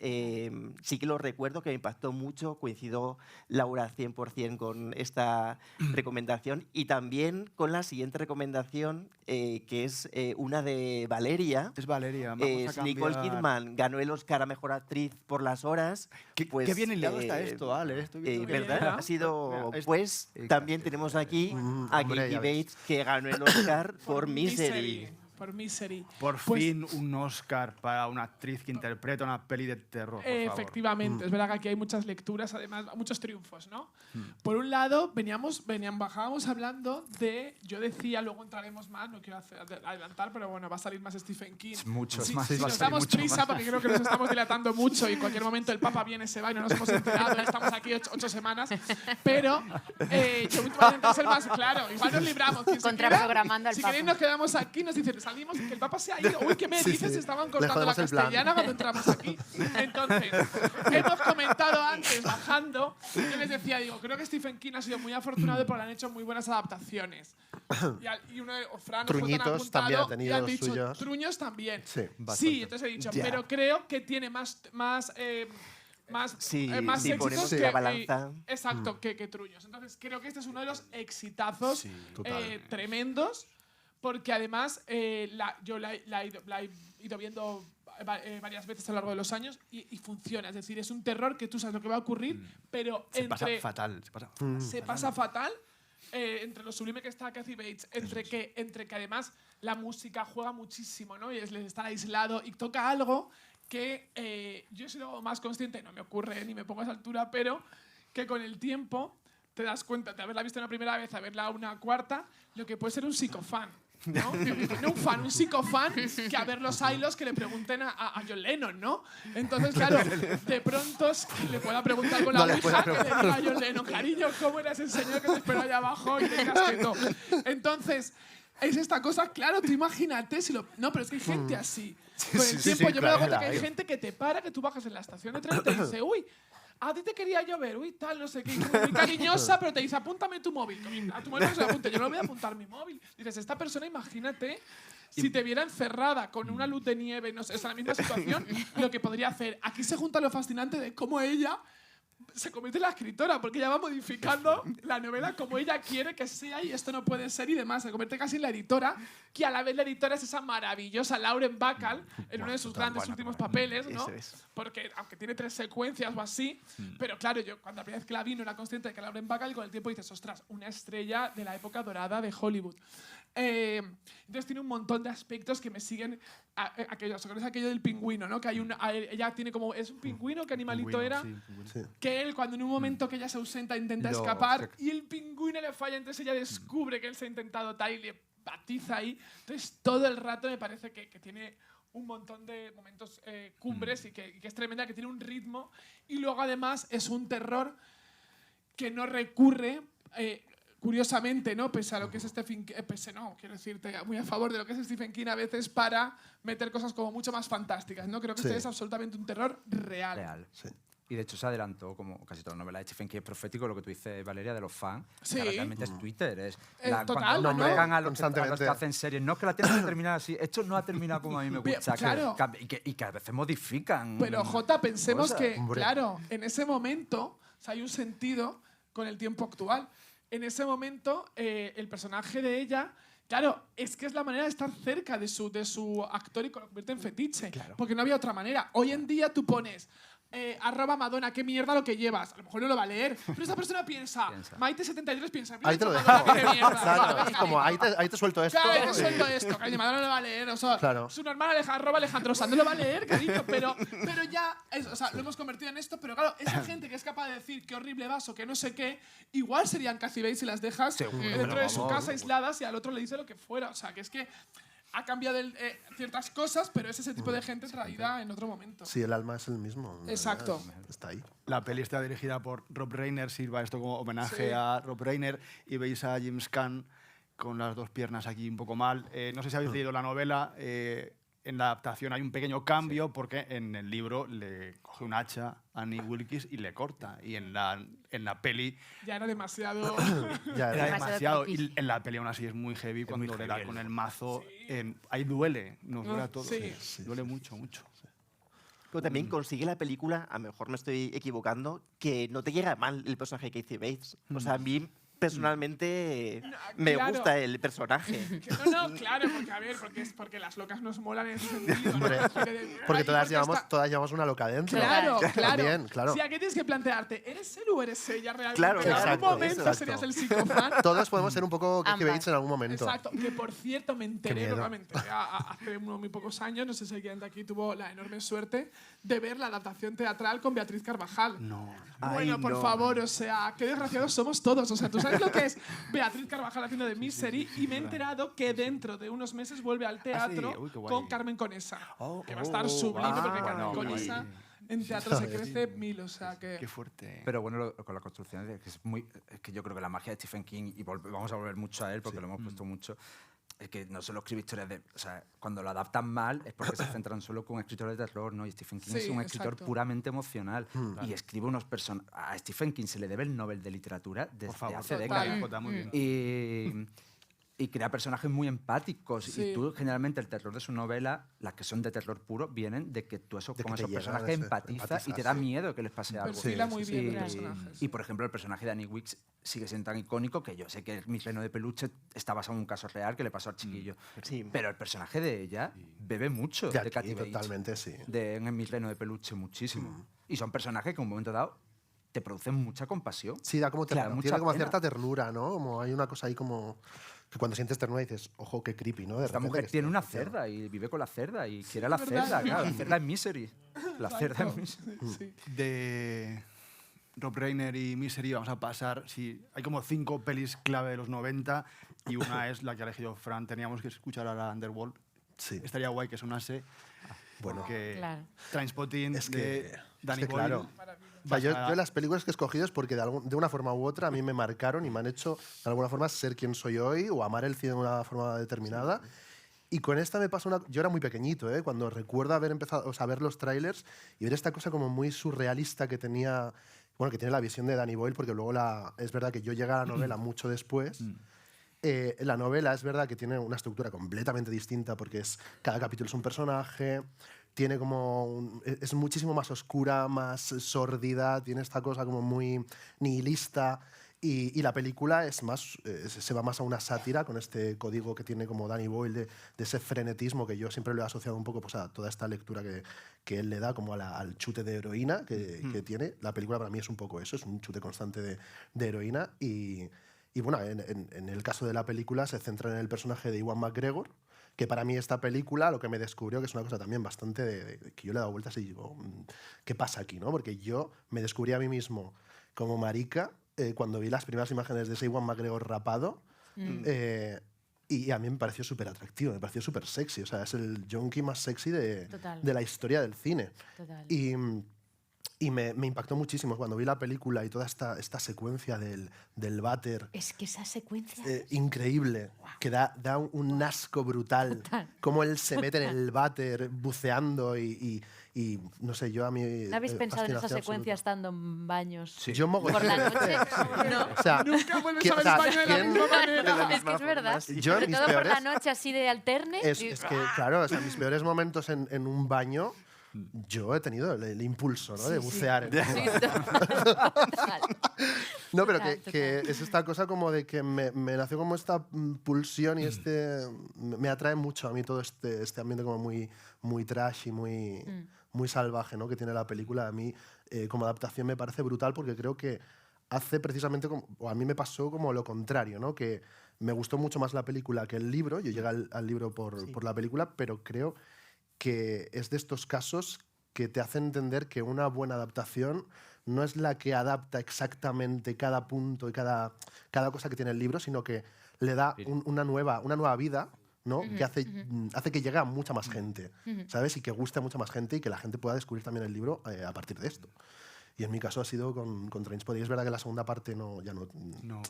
Sí que lo recuerdo, que me impactó mucho, coincido Laura 100% con esta recomendación y también con la siguiente recomendación, que es una de Valeria. Es Valeria. Vamos a Es Nicole cambiar. Kidman, ganó el Oscar a Mejor Actriz por Las Horas. Qué, Pues, qué bien hilado está esto, Ale. Estoy viendo que- ¿Verdad? Mira. Ha sido, Mira, pues, también tenemos aquí a hombre, Katie ya ves. Bates, que ganó el Oscar por Misery. Por Misery. Por Pues, fin un Oscar para una actriz que interpreta una peli de terror, por favor. efectivamente, es verdad que aquí hay muchas lecturas, además, muchos triunfos, ¿no? Por un lado, bajábamos hablando de, yo decía, luego entraremos más, no quiero adelantar, pero bueno, va a salir más Stephen King. Muchos Sí, más. si va a nos salir damos mucho prisa, más. porque creo que nos estamos dilatando mucho y en cualquier momento el Papa viene, se va y no nos hemos enterado, y estamos aquí 8 semanas. Pero yo voy a intentar ser más claro, igual nos libramos. Quien se Contraprogramando quiera, al si Papa. queréis nos quedamos aquí, nos dicen, salimos y que el Papa se ha ido. Uy, ¿qué me Sí, dices? sí. Estaban Le cortando la jodemos el plan. castellana cuando entramos aquí. Entonces, hemos comentado antes, bajando, yo les decía, digo, creo que Stephen King ha sido muy afortunado porque le han hecho muy buenas adaptaciones. Y uno de Fran nos fue tan Truñitos también apuntado ha tenido y han los dicho, suyos. Truños también. Sí, Sí, entonces he dicho, Ya. pero creo que tiene más Sí, más sí, éxitos ponemos que, la balanza. exacto, que Truños. Entonces creo que este es uno de los exitazos total. tremendos, porque además yo la he ido viendo varias veces a lo largo de los años y funciona. Es decir, es un terror que tú sabes lo que va a ocurrir, pero Se pasa entre fatal. Se pasa se pasa fatal entre lo sublime que está Kathy Bates, entre que además la música juega muchísimo, ¿no? Y es estar aislado y toca algo que yo he sido más consciente, no me ocurre ni me pongo a esa altura, pero que con el tiempo te das cuenta de haberla visto una primera vez, a verla una cuarta, lo que puede ser un psicofan. ¿No? No un fan, un psicofan que a ver los hilos que le pregunten a John Lennon, ¿no? Entonces, claro, de pronto le pueda preguntar con la No le ouija puede que le diga a John Lennon, cariño, ¿cómo era ese señor que te esperó allá abajo y te casquetó? Entonces, es esta cosa, claro, tú imagínate si lo... No, pero es que hay gente así. Con el tiempo yo me doy cuenta que hay gente que te para, que tú bajas en la estación de tren y te dice, uy, a ti te quería llover, uy, tal, no sé qué, muy cariñosa, pero te dice, apúntame tu móvil. A tu móvil no se lo apunte, yo no voy a apuntar mi móvil. Dices, esta persona, imagínate, si te viera encerrada con una luz de nieve, no sé, es la misma situación, lo que podría hacer. Aquí se junta lo fascinante de cómo ella se convierte en la escritora, porque ella va modificando la novela como ella quiere que sea y esto no puede ser y demás. Se convierte casi en la editora, que a la vez la editora es esa maravillosa Lauren Bacall en uno de sus grandes últimos papeles, ¿no? Eso es. Porque aunque tiene 3 secuencias o así, pero claro, yo cuando la primera vez que la vi no era consciente de que Lauren Bacall, con el tiempo dices, ostras, una estrella de la época dorada de Hollywood. Entonces tiene un montón de aspectos que me siguen. ¿Os acordáis aquello del pingüino, no? Que hay ella tiene como. ¿Es un pingüino? ¿Qué animalito era? Sí. Que él, cuando en un momento que ella se ausenta, intenta Lo- escapar y el pingüino le falla, entonces ella descubre que él se ha intentado tal y le batiza ahí. Entonces todo el rato me parece que tiene un montón de momentos cumbres y que es tremenda, que tiene un ritmo y luego además es un terror que no recurre. Curiosamente, ¿no? Pese a lo que es Stephen King, quiero decirte, muy a favor de lo que es Stephen King a veces para meter cosas como mucho más fantásticas, ¿no? Creo que Sí. este es absolutamente un terror real. Real. Sí. Y de hecho se adelantó, como casi toda novela de Stephen King, es profético lo que tú dices, Valeria, de los fans. Sí. Que realmente es Twitter. Es Total, cuando ¿no? juegan a los Constantemente. que hacen series. No es que la tienen que terminar así. Esto no ha terminado como a mí me Bien, gusta. claro. Y que a veces modifican. Pero Jota, pensemos cosas. que, Hombre. claro, en ese momento o sea, hay un sentido con el tiempo actual. En ese momento, el personaje de ella, claro, es que es la manera de estar cerca de su actor y que lo convierte en fetiche. Porque no había otra manera. Hoy en día tú pones arroba Madonna, qué mierda lo que llevas. A lo mejor no lo va a leer, pero esa persona piensa. Maite73 piensa, Ahí te lo Madonna, dejo. qué mierda. Claro, es como, ahí te suelto esto. Claro, te suelto esto, cariño, Madonna no lo va a leer. O sea, Claro. su normal arroba Alejandro Sanz no lo va a leer, cariño, pero ya, o sea, lo hemos convertido en esto, pero claro, esa gente que es capaz de decir qué horrible vaso, que no sé qué, igual serían Kathy Bates si las dejas dentro de su casa aisladas y al otro le dice lo que fuera. O sea, que es que ha cambiado ciertas cosas, pero es ese tipo de gente traída en otro momento. Sí, el alma es el mismo. Exacto. Está ahí. La peli está dirigida por Rob Reiner, sirva esto como homenaje Sí. a Rob Reiner, y veis a James Caan con las dos piernas aquí un poco mal. No sé si habéis leído la novela, en la adaptación hay un pequeño cambio porque en el libro le coge un hacha a Annie Wilkes y le corta, y en la peli Ya era demasiado. Ya, era ya. demasiado, friki. y en la peli aún así es muy heavy cuando muy le da heavy con el mazo. Ahí duele, nos duele a todos. Sí. Duele mucho, mucho. Pero también consigue la película, a lo mejor me estoy equivocando, que no te llega mal el personaje de Kathy Bates. O sea, a mí personalmente me claro. gusta el personaje. No, claro, porque a ver, porque las locas nos molan en ese sentido. ¿no? Hombre, porque Ay, todas está- llevamos una loca dentro. Claro, claro. También, claro. Sí, aquí tienes que plantearte, ¿eres él o eres ella realmente? Claro, en algún exacto, momento exacto. serías el psicópata. Todos podemos ser un poco Kathy Ambas. Bates en algún momento. Exacto, que por cierto me enteré, miedo. normalmente, hace unos muy pocos años, no sé si alguien de aquí tuvo la enorme suerte de ver la adaptación teatral con Beatriz Carvajal. No. Bueno, Ay, por no. favor, o sea, qué desgraciados somos todos. O sea, tú sabes lo que es Beatriz Carvajal haciendo de Misery y me he enterado que dentro de unos meses vuelve al teatro Uy, qué guay. con Carmen Conesa. Oh, que va a estar oh, sublime wow. porque Carmen Bueno, Conesa en teatro se crece mil, o sea que… Qué fuerte. Pero bueno, con la construcción, es que yo creo que la magia de Stephen King, y vamos a volver mucho a él porque lo hemos puesto mucho, es que no solo escribe historias de… O sea, cuando lo adaptan mal es porque se centran solo con escritores de terror, ¿no? Y Stephen King es Sí, un escritor exacto. puramente emocional. Y escribe unos personajes… A Stephen King se le debe el Nobel de Literatura desde Por favor, hace Total. décadas. Muy bien. Y crea personajes muy empáticos. Sí. Y tú, generalmente, el terror de su novela, las que son de terror puro, vienen de que tú De con que te esos llega personajes ese- empatizas y te da empatizas, sí. miedo que les pase algo. Perfila muy bien Y- los personajes. Y, por ejemplo, el personaje de Annie Wilkes sigue siendo tan icónico que yo sé que Mi reino de peluche está basado en un caso real que le pasó al chiquillo. Sí. Pero el personaje de ella bebe mucho De de aquí, Kathy Bates. totalmente, sí. En Mi reino de peluche, muchísimo. Y son personajes que en un momento dado te producen mucha compasión. Sí, da como Claro, mucha tiene como pena. cierta ternura, ¿no? Como hay una cosa ahí como que cuando sientes ternura dices, ojo, qué creepy, ¿no? De Esta repente mujer que tiene está- una cerda y vive con la cerda y quiere a la ¿verdad? cerda, claro. La cerda es Misery. La cerda es Misery. Sí. De Rob Reiner y Misery vamos a pasar. Sí, hay como 5 pelis clave de los 90 y una es la que ha elegido Fran. Teníamos que escuchar a la Underworld. Sí. Estaría guay que sonase. Bueno, Que Claro. Trainspotting Es de que- Danny es que Boyle. claro. O sea, yo las películas que he escogido es porque de una forma u otra a mí me marcaron y me han hecho de alguna forma ser quien soy hoy o amar el cine de una forma determinada. Y con esta me pasa una… Yo era muy pequeñito, ¿eh? Cuando recuerdo haber empezado, o sea, ver los trailers y ver esta cosa como muy surrealista que tenía… Bueno, que tiene la visión de Danny Boyle, porque luego es verdad que yo llegué a la novela mucho después. La novela es verdad que tiene una estructura completamente distinta porque cada capítulo es un personaje, tiene como es muchísimo más oscura, más sórdida, tiene esta cosa como muy nihilista y la película es más se va más a una sátira con este código que tiene como Danny Boyle de ese frenetismo que yo siempre lo he asociado un poco pues, a toda esta lectura que él le da como al chute de heroína que tiene. La película para mí es un poco eso, es un chute constante de heroína y bueno, en el caso de la película se centra en el personaje de Ewan McGregor, que para mí esta película lo que me descubrió, que es una cosa también bastante que yo le he dado vueltas y digo, ¿qué pasa aquí? ¿No? Porque yo me descubrí a mí mismo como marica cuando vi las primeras imágenes de ese Ewan McGregor rapado y a mí me pareció súper atractivo, me pareció súper sexy, o sea, es el junkie más sexy Total. de la historia del cine. Total. Y me impactó muchísimo cuando vi la película y toda esta secuencia del váter. Es que esa secuencia… Increíble, que da un asco brutal. Total. Cómo él se mete en el váter buceando y no sé, yo a mí… ¿No habéis pensado en esa fascinación secuencia absoluta. estando en baños Yo mogollón por la de noche? veces. No. O sea, Nunca vuelves ¿quién- a ver o sea, el baño de la ¿quién- misma manera. Es que es verdad. Yo en Sobre mis todo por la peores- noche así de alterne. Es, y- es que, claro, o sea, mis peores momentos en un baño, yo he tenido el impulso, ¿no? De bucear. en Sí, total. No, pero Total, que total. es esta cosa como de que me nació como esta pulsión y me atrae mucho a mí todo este ambiente como muy trash y muy muy salvaje, ¿no?, que tiene la película. A mí, como adaptación, me parece brutal porque creo que hace precisamente, o a mí me pasó como lo contrario, ¿no?, que me gustó mucho más la película que el libro. Yo llegué al libro por la película, pero creo que es de estos casos que te hacen entender que una buena adaptación no es la que adapta exactamente cada punto y cada cosa que tiene el libro, sino que le da una nueva vida, ¿no?, que hace que llegue a mucha más gente, ¿sabes? Y que guste a mucha más gente y que la gente pueda descubrir también el libro a partir de esto. Y en mi caso ha sido con Trainspotting. Es verdad que la segunda parte ya no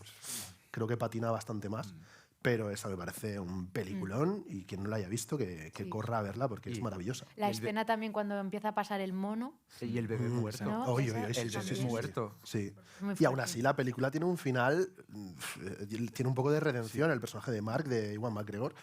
creo que patina bastante más, pero esa me parece un peliculón y quien no la haya visto que corra a verla porque es maravillosa. La escena también cuando empieza a pasar el mono. Y el bebé muerto. ¿no? Oye, El bebé muerto. Sí. Muy Y aún fuerte. así la película tiene un final, tiene un poco de redención. El personaje de Mark, de Ewan McGregor,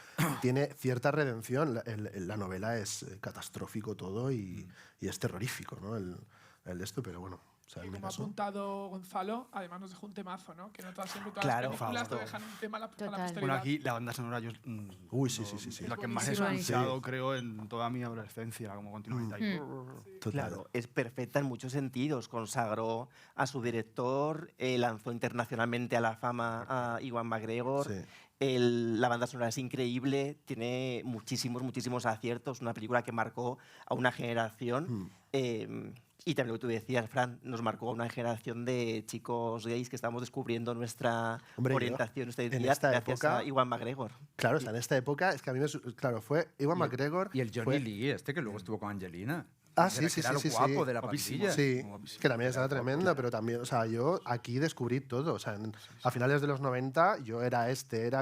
tiene cierta redención. La novela es catastrófico todo y es terrorífico, ¿no? El de esto, pero bueno. O sea, Y en mi como ha caso, apuntado Gonzalo, además nos dejó un temazo, ¿no? Que no todas, siempre todas Claro, las películas te justo. dejan un tema a la Total. posteridad. Bueno, aquí la banda sonora yo uy, sí. la que más he buenísima. escuchado, creo, en toda mi adolescencia, como continuamente ahí. total. Claro, es perfecta en muchos sentidos. Consagró a su director, lanzó internacionalmente a la fama a Ewan McGregor. Sí. La banda sonora es increíble, tiene muchísimos aciertos. Una película que marcó a una generación. Y también lo que tú decías, Fran, nos marcó a una generación de chicos gays que estamos descubriendo nuestra Hombre, yo, orientación, nuestra en identidad, esta gracias época- a Ewan McGregor. Claro, o sea, en esta época es que a mí claro, fue Ewan McGregor. Y el Johnny fue- Lee, que luego estuvo con Angelina. Ah, Era- sí, que era lo sí. guapo de la Guapísimo. pandilla. Sí, Guapísimo. que también estaba tremenda, pero también, o sea, yo aquí descubrí todo. O sea, a finales de los 90 yo era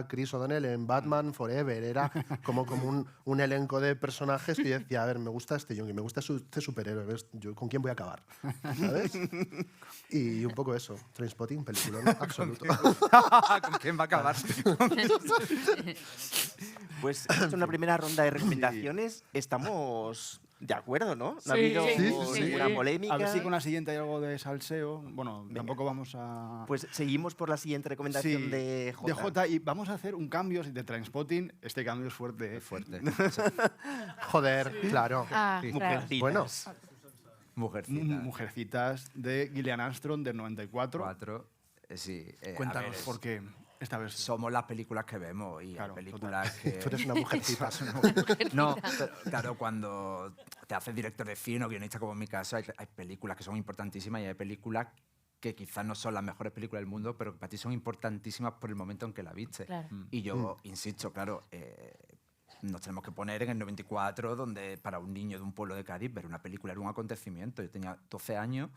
Chris O'Donnell en Batman Forever, era como un elenco de personajes que yo decía, a ver, me gusta este Young, me gusta este superhéroe, ¿ves? Yo, ¿con quién voy a acabar? ¿Sabes? Y un poco eso, Trainspotting, película absoluto. ¿Con quién va a acabar? Pues es una primera ronda de recomendaciones. Estamos de acuerdo, ¿no? No ha Sí, habido sí. ninguna polémica. A ver si con la siguiente hay algo de salseo. Bueno, tampoco vamos a... Pues seguimos por la siguiente recomendación Sí, de Jota. de Jota, y vamos a hacer un cambio de Trainspotting. Este cambio es fuerte. Fuerte. Joder, claro. Ah, claro. Mujercitas. Bueno, Mujercita. Mujercitas de Gillian Armstrong del 94. 4. Sí. a Cuéntanos ver, por qué esta vez. somos las películas que vemos y Claro, hay películas que... tú eres una mujercita. No, pero, claro, cuando te haces director de cine o guionista, como en mi caso, hay películas que son importantísimas y hay películas que quizás no son las mejores películas del mundo, pero que para ti son importantísimas por el momento en que la viste. Claro. Y yo insisto, claro, nos tenemos que poner en el 94, donde para un niño de un pueblo de Cádiz ver una película era un acontecimiento. Yo tenía 12 años,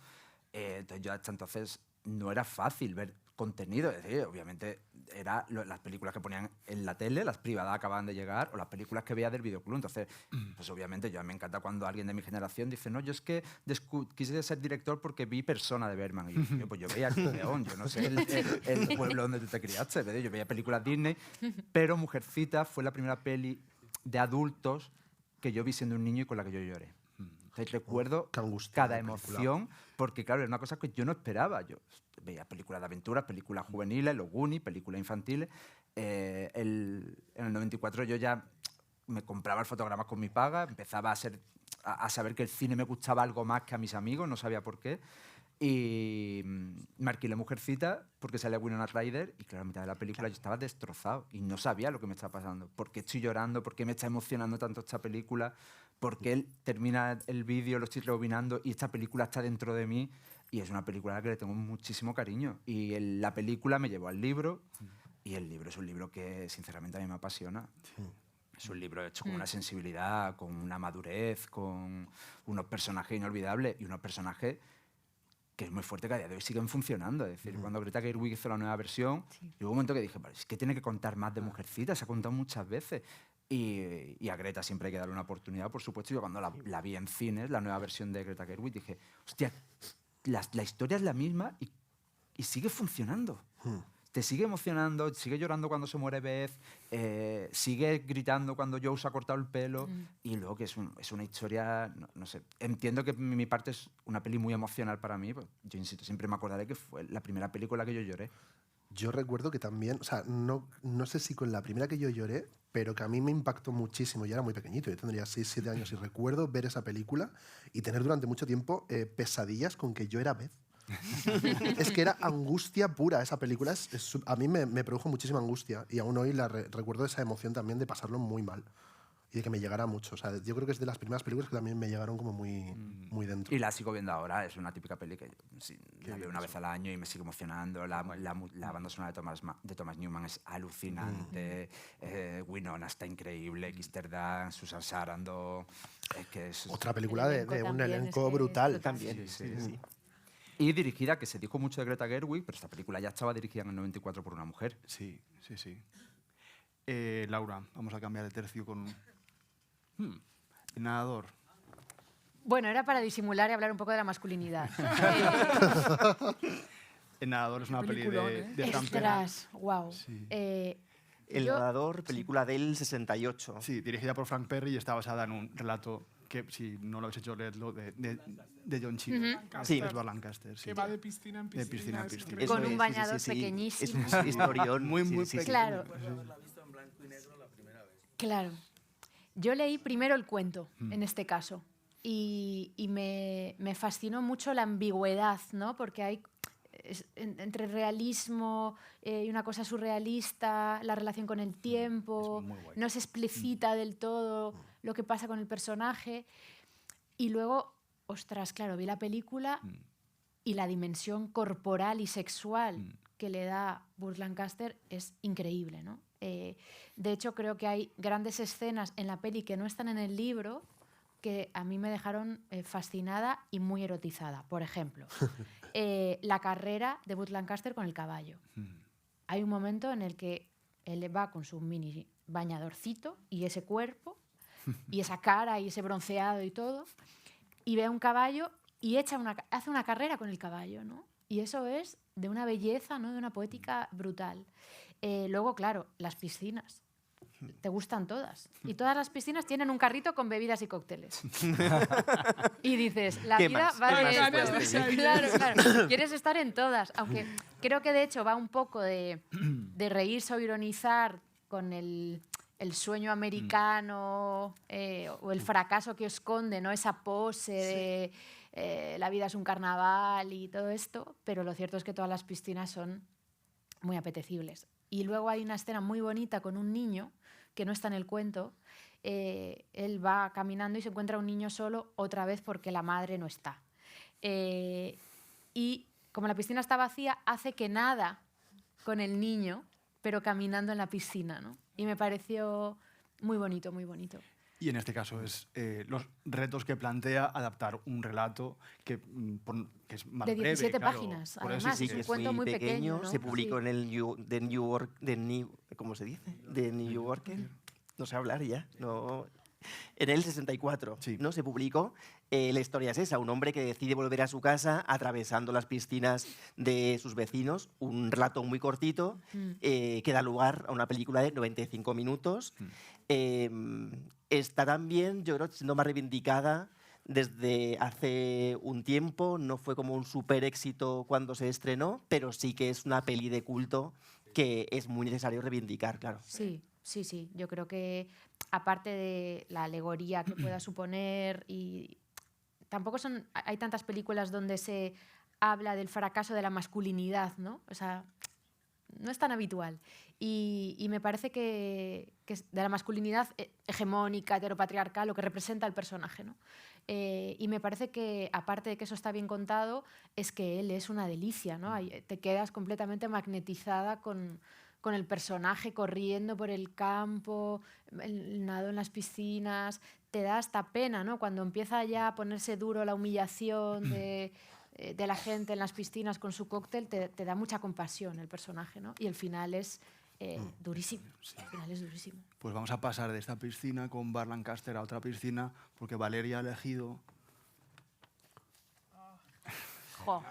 entonces yo hasta entonces no era fácil ver contenido. Es decir, obviamente eran las películas que ponían en la tele, las privadas acababan de llegar, o las películas que veía del videoclub. Entonces, pues obviamente yo me encanta cuando alguien de mi generación dice, no, yo es que quise ser director porque vi Persona de Bergman. Y yo, pues yo veía El León, yo no sé el pueblo donde tú te criaste, ¿verdad? Yo veía películas Disney, pero Mujercita fue la primera peli de adultos que yo vi siendo un niño y con la que yo lloré. Entonces recuerdo qué angustia cada la película. emoción, porque claro, era una cosa que yo no esperaba. Yo veía películas de aventuras, películas juveniles, Los Goonies, películas infantiles. En el 94 yo ya me compraba el fotograma con mi paga, empezaba a saber que el cine me gustaba algo más que a mis amigos, no sabía por qué. Y me alquilé Mujercita porque salía Winona Ryder y claro, a mitad de la película yo estaba destrozado y no sabía lo que me estaba pasando. ¿Por qué estoy llorando? ¿Por qué me está emocionando tanto esta película? ¿Por qué él termina el vídeo, lo estoy rebobinando y esta película está dentro de mí? Y es una película a la que le tengo muchísimo cariño. Y la película me llevó al libro y el libro es un libro que sinceramente a mí me apasiona. Es un libro hecho con una sensibilidad, con una madurez, con unos personajes inolvidables y unos personajes que es muy fuerte, que a día de hoy siguen funcionando. Es decir, cuando Greta Gerwig hizo la nueva versión, hubo un momento que dije, vale, es que tiene que contar más de Mujercita, se ha contado muchas veces. Y a Greta siempre hay que darle una oportunidad, por supuesto. Yo cuando la vi en cines, la nueva versión de Greta Gerwig, dije, hostia, la historia es la misma y sigue funcionando. Te sigue emocionando, sigue llorando cuando se muere Beth, sigue gritando cuando Joe se ha cortado el pelo, y luego que es una historia, no sé, entiendo que mi parte es una peli muy emocional para mí, pues, yo insisto, siempre me acordaré que fue la primera película que yo lloré. Yo recuerdo que también, o sea, no sé si con la primera que yo lloré, pero que a mí me impactó muchísimo. Yo era muy pequeñito, yo tendría 6, 7 años y recuerdo ver esa película y tener durante mucho tiempo pesadillas con que yo era Beth. Es que era angustia pura esa película. A mí me produjo muchísima angustia y aún hoy recuerdo esa emoción también de pasarlo muy mal y de que me llegara mucho. O sea, yo creo que es de las primeras películas que también me llegaron como muy dentro. Y la sigo viendo ahora, es una típica peli que la veo una vez al año y me sigue emocionando. La banda sonora de Thomas Newman es alucinante, Winona está increíble, Kirsten Dunst, Susan Sarandon... Otra película El elenco de un también elenco es que- brutal. También. Sí. Y dirigida, que se dijo mucho de Greta Gerwig, pero esta película ya estaba dirigida en el 94 por una mujer. Sí. Laura, vamos a cambiar de tercio con... El nadador. Bueno, era para disimular y hablar un poco de la masculinidad. El nadador es una peli Peliculón, de Fran Perry. Ostras, wow. Sí. El nadador, película del 68. Sí, dirigida por Frank Perry y está basada en un relato que, si no lo habéis hecho, leedlo, de John Cheadle. Sí. Es Edward Lancaster. Sí. Que va de piscina en piscina. De piscina en es piscina. increíble. Con un sí, bañador sí. pequeñísimo. Es un historión. Muy sí. pequeño. Claro. Claro. Yo leí primero el cuento, en este caso, y me fascinó mucho la ambigüedad, ¿no? Porque hay entre realismo y una cosa surrealista, la relación con el tiempo, Es muy guay. no se explicita del todo lo que pasa con el personaje. Y luego, ostras, claro, vi la película y la dimensión corporal y sexual que le da Burt Lancaster es increíble, ¿no? De hecho, creo que hay grandes escenas en la peli que no están en el libro que a mí me dejaron fascinada y muy erotizada. Por ejemplo, la carrera de Burt Lancaster con el caballo. Hay un momento en el que él va con su mini bañadorcito y ese cuerpo y esa cara y ese bronceado y todo, y ve a un caballo y hace una carrera con el caballo, ¿no? Y eso es de una belleza, ¿no? De una poética brutal. Luego, claro, las piscinas. Te gustan todas. Y todas las piscinas tienen un carrito con bebidas y cócteles. Y dices, la ¿Qué vida más? va ¿Qué de más esto. puedes pedir? Claro. Quieres estar en todas. Aunque creo que de hecho va un poco de reírse o ironizar con el sueño americano o el fracaso que esconde, ¿no? Esa pose de la vida es un carnaval y todo esto. Pero lo cierto es que todas las piscinas son muy apetecibles. Y luego hay una escena muy bonita con un niño que no está en el cuento. Él va caminando y se encuentra un niño solo otra vez porque la madre no está. Y como la piscina está vacía, hace que nada con el niño, pero caminando en la piscina, ¿no? Y me pareció muy bonito, muy bonito. Y en este caso es los retos que plantea adaptar un relato que es más De breve, 17 claro. páginas, Por eso además, Sí, es que un es cuento muy pequeño, ¿no? Se publicó Sí. en el ¿cómo se dice? De New Yorker. No sé hablar ya. No. En el 64, Sí. ¿no? Se publicó. La historia es esa, un hombre que decide volver a su casa atravesando las piscinas de sus vecinos, un relato muy cortito que da lugar a una película de 95 minutos. Está también, yo creo, siendo más reivindicada desde hace un tiempo, no fue como un súper éxito cuando se estrenó, pero sí que es una peli de culto que es muy necesario reivindicar, claro. Sí, sí, sí. Yo creo que aparte de la alegoría que pueda suponer y tampoco hay tantas películas donde se habla del fracaso de la masculinidad, ¿no? O sea, no es tan habitual. Y me parece que es de la masculinidad hegemónica, heteropatriarcal, lo que representa el personaje, ¿no? Y me parece que, aparte de que eso está bien contado, es que él es una delicia, ¿no? Te quedas completamente magnetizada con el personaje corriendo por el campo, el nado en las piscinas. Te da hasta pena, ¿no? Cuando empieza ya a ponerse duro la humillación de la gente en las piscinas con su cóctel, te da mucha compasión el personaje, ¿no? Y el final es durísimo. El final es durísimo. Pues vamos a pasar de esta piscina con Burt Lancaster a otra piscina, porque Valeria ha elegido... Jo.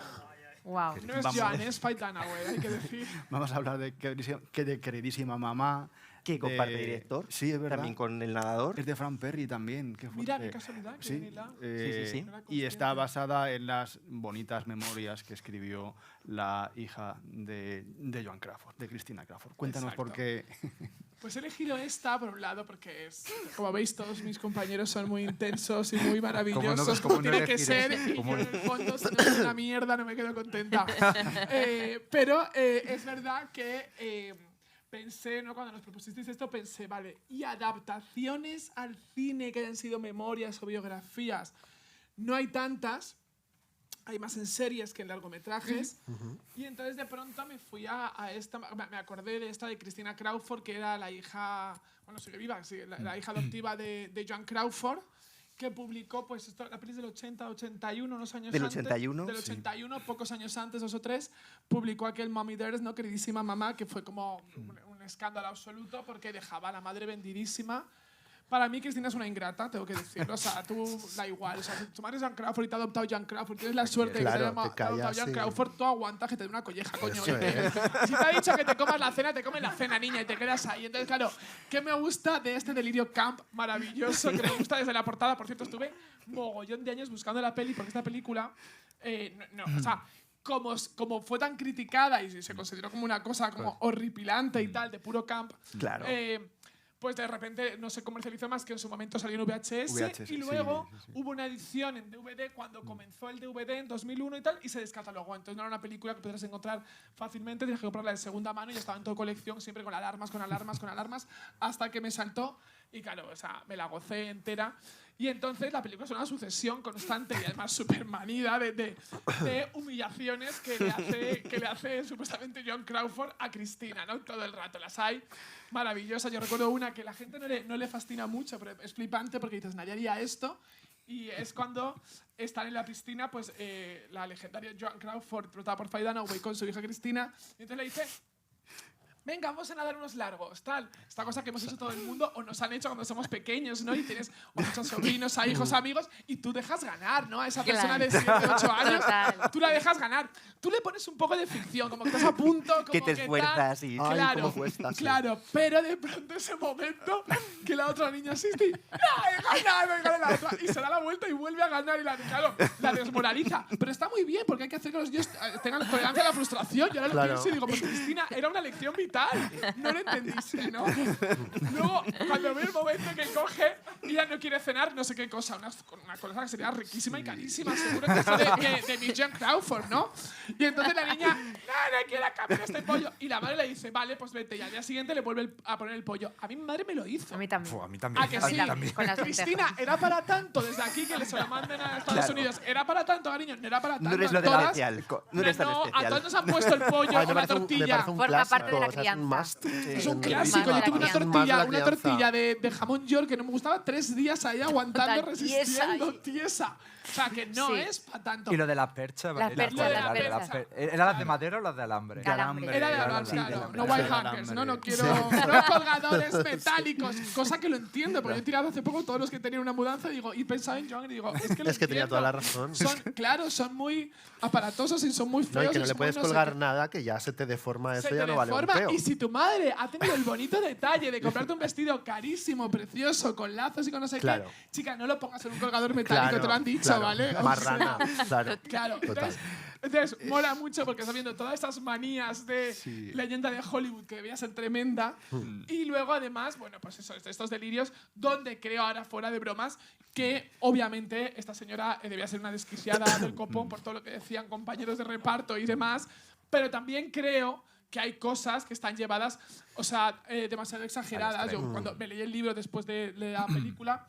Wow. No es Vamos. Jan, es Faitana, güey, hay que decir. Vamos a hablar de queridísima mamá. Que comparte de- director, Sí, es verdad. también con El nadador. Es de Fran Perry también. Qué Mira, fuerte. qué casualidad, que Sí, ni la- Sí. No era Y está consciente. basada en las bonitas memorias que escribió la hija de Joan Crawford, de Cristina Crawford. Cuéntanos por Exacto. qué. Pues he elegido esta, por un lado, porque es, como veis, todos mis compañeros son muy intensos y muy maravillosos, como tiene que ser, y yo en el fondo, si no es una mierda, no me quedo contenta. Pero es verdad que pensé, ¿no? Cuando nos propusisteis esto, pensé, vale, ¿y adaptaciones al cine que hayan sido memorias o biografías? No hay tantas. Hay más en series que en largometrajes. Y entonces de pronto me fui a esta, me acordé de esta de Christina Crawford, que era la hija, bueno, sigue viva, sí, la hija adoptiva de Joan Crawford, que publicó, pues, esto, la peli del 80, 81, unos años Del antes. 81, Del 81, pocos años antes, 2 o 3, publicó aquel Mommy Dearest, ¿no? Queridísima mamá, que fue como un escándalo absoluto porque dejaba a la madre vendidísima. Para mí, Cristina es una ingrata, tengo que decirlo. O sea, tú da igual. O sea, si tu madre es Joan Crawford y te ha adoptado Joan Crawford, tienes la suerte de que te haya adoptado Joan Crawford, tú aguantas que te dé una colleja, coño. Si te ha dicho que te comas la cena, te comes la cena, niña, y te quedas ahí. Entonces, claro, ¿qué me gusta de este delirio camp maravilloso? Que me gusta desde la portada. Por cierto, estuve mogollón de años buscando la peli, porque esta película, o sea, como fue tan criticada y se consideró como una cosa como horripilante y tal, de puro camp, Claro. pues de repente no se comercializó más que en su momento salió en VHS y luego hubo una edición en DVD cuando comenzó el DVD en 2001 y tal, y se descatalogó. Entonces no era una película que pudieras encontrar fácilmente, tenías que comprarla de segunda mano y ya estaba en toda colección, siempre con alarmas, hasta que me saltó y claro, o sea, me la gocé entera. Y entonces la película es una sucesión constante y además súper manida de humillaciones que le hace supuestamente Joan Crawford a Cristina, ¿no? Todo el rato las hay maravillosas. Yo recuerdo una que la gente no le fascina mucho, pero es flipante porque dices, nadie haría esto. Y es cuando están en la piscina, pues la legendaria Joan Crawford, interpretada por Faye Dunaway, con su hija Cristina, y entonces le dice, venga, vamos a nadar unos largos, tal. Esta cosa que hemos hecho todo el mundo o nos han hecho cuando somos pequeños, ¿no? Y tienes o muchos sobrinos, a hijos, amigos, y tú dejas ganar, ¿no? A esa persona de 7, 8 años, tú la dejas ganar. Tú le pones un poco de ficción, como que estás a punto, como que te esfuerzas y claro, cuesta, claro, pero de pronto ese momento que la otra niña asiste y ¡no, he ganado la otra! Y se da la vuelta y vuelve a ganar y claro, la desmoraliza. Pero está muy bien porque hay que hacer que los niños tengan tolerancia a la frustración. Yo ahora lo pienso y digo, pues Cristina, era una lección vital. No lo entendiste, ¿no? Luego, cuando ve el momento que coge y ya no quiere cenar, no sé qué cosa, una cosa que sería riquísima y carísima, seguro que eso de mi Joan Crawford, ¿no? Y entonces la niña, no quiero cambiar este pollo. Y la madre le dice, vale, pues vete. Y al día siguiente le vuelve a poner el pollo. A mí mi madre me lo hizo. A mí también. A mí también. ¿A que sí? Con las Cristina, lentejas. era para tanto desde aquí que se lo manden a Estados Unidos. Era para tanto, cariño, no era para tanto. No eres lo de la especial. No eres tan a especial. todos nos han puesto el pollo Ay, o la tortilla. Forma parte de la crianza. Es un Sí. clásico. Yo tuve una Más tortilla, de jamón york que no me gustaba 3 días ahí aguantando, Total, tiesa resistiendo, ahí. tiesa. O sea, que no Sí. es para tanto. Y lo de las perchas, Las perchas, las perchas. ¿Eran las de madera o las de alambre? De alambre. Era de Claro, alambre, sí, de claro. alambre. No Sí, wire de hackers, no alambre. quiero no colgadores metálicos, cosa que lo entiendo, porque yo he tirado hace poco todos los que tenían una mudanza y digo, y pensaba en Joan y digo, es que lo Es que tenía entiendo. toda la razón. Claro, son muy aparatosos y son muy feos. No, y que no y le son puedes muy no sé colgar qué. nada, que ya se te deforma eso, Se ya te no vale un deforma. peo. Y si tu madre ha tenido el bonito detalle de comprarte un vestido carísimo, precioso, con lazos y con no sé Claro. qué, chica, no lo pongas en un colgador metálico, Claro, te lo han dicho, claro. ¿vale? O Marrana, sea, claro. Claro, Total. entonces mola mucho porque estás viendo todas estas manías de leyenda de Hollywood que debía ser tremenda. Y luego, además, bueno, pues eso, estos delirios, donde creo ahora, fuera de bromas, que obviamente esta señora debía ser una desquiciada del copón por todo lo que decían compañeros de reparto y demás, pero también creo que hay cosas que están llevadas, o sea, demasiado exageradas. Yo cuando me leí el libro después de la película,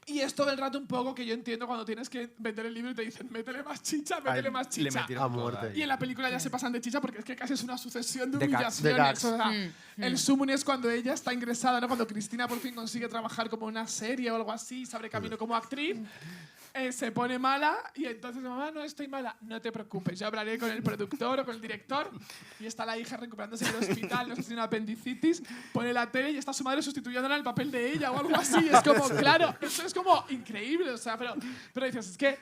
y es todo el rato un poco que yo entiendo cuando tienes que vender el libro y te dicen, métele más chicha, métele más Le chicha. metieron A toda muerte. ahí. Y en la película ya se pasan de chicha porque es que casi es una sucesión de De gags. humillaciones. De O sea, el sumum es cuando ella está ingresada, ¿no? Cuando Cristina por fin consigue trabajar como una serie o algo así, se abre camino como actriz. Se pone mala y entonces, mamá, no estoy mala. No te preocupes, yo hablaré con el productor o con el director. Y está la hija recuperándose en el hospital, no sé si tiene una apendicitis, pone la tele y está su madre sustituyéndola en el papel de ella o algo así. Es como, claro, eso es como increíble. O sea, pero dices, es que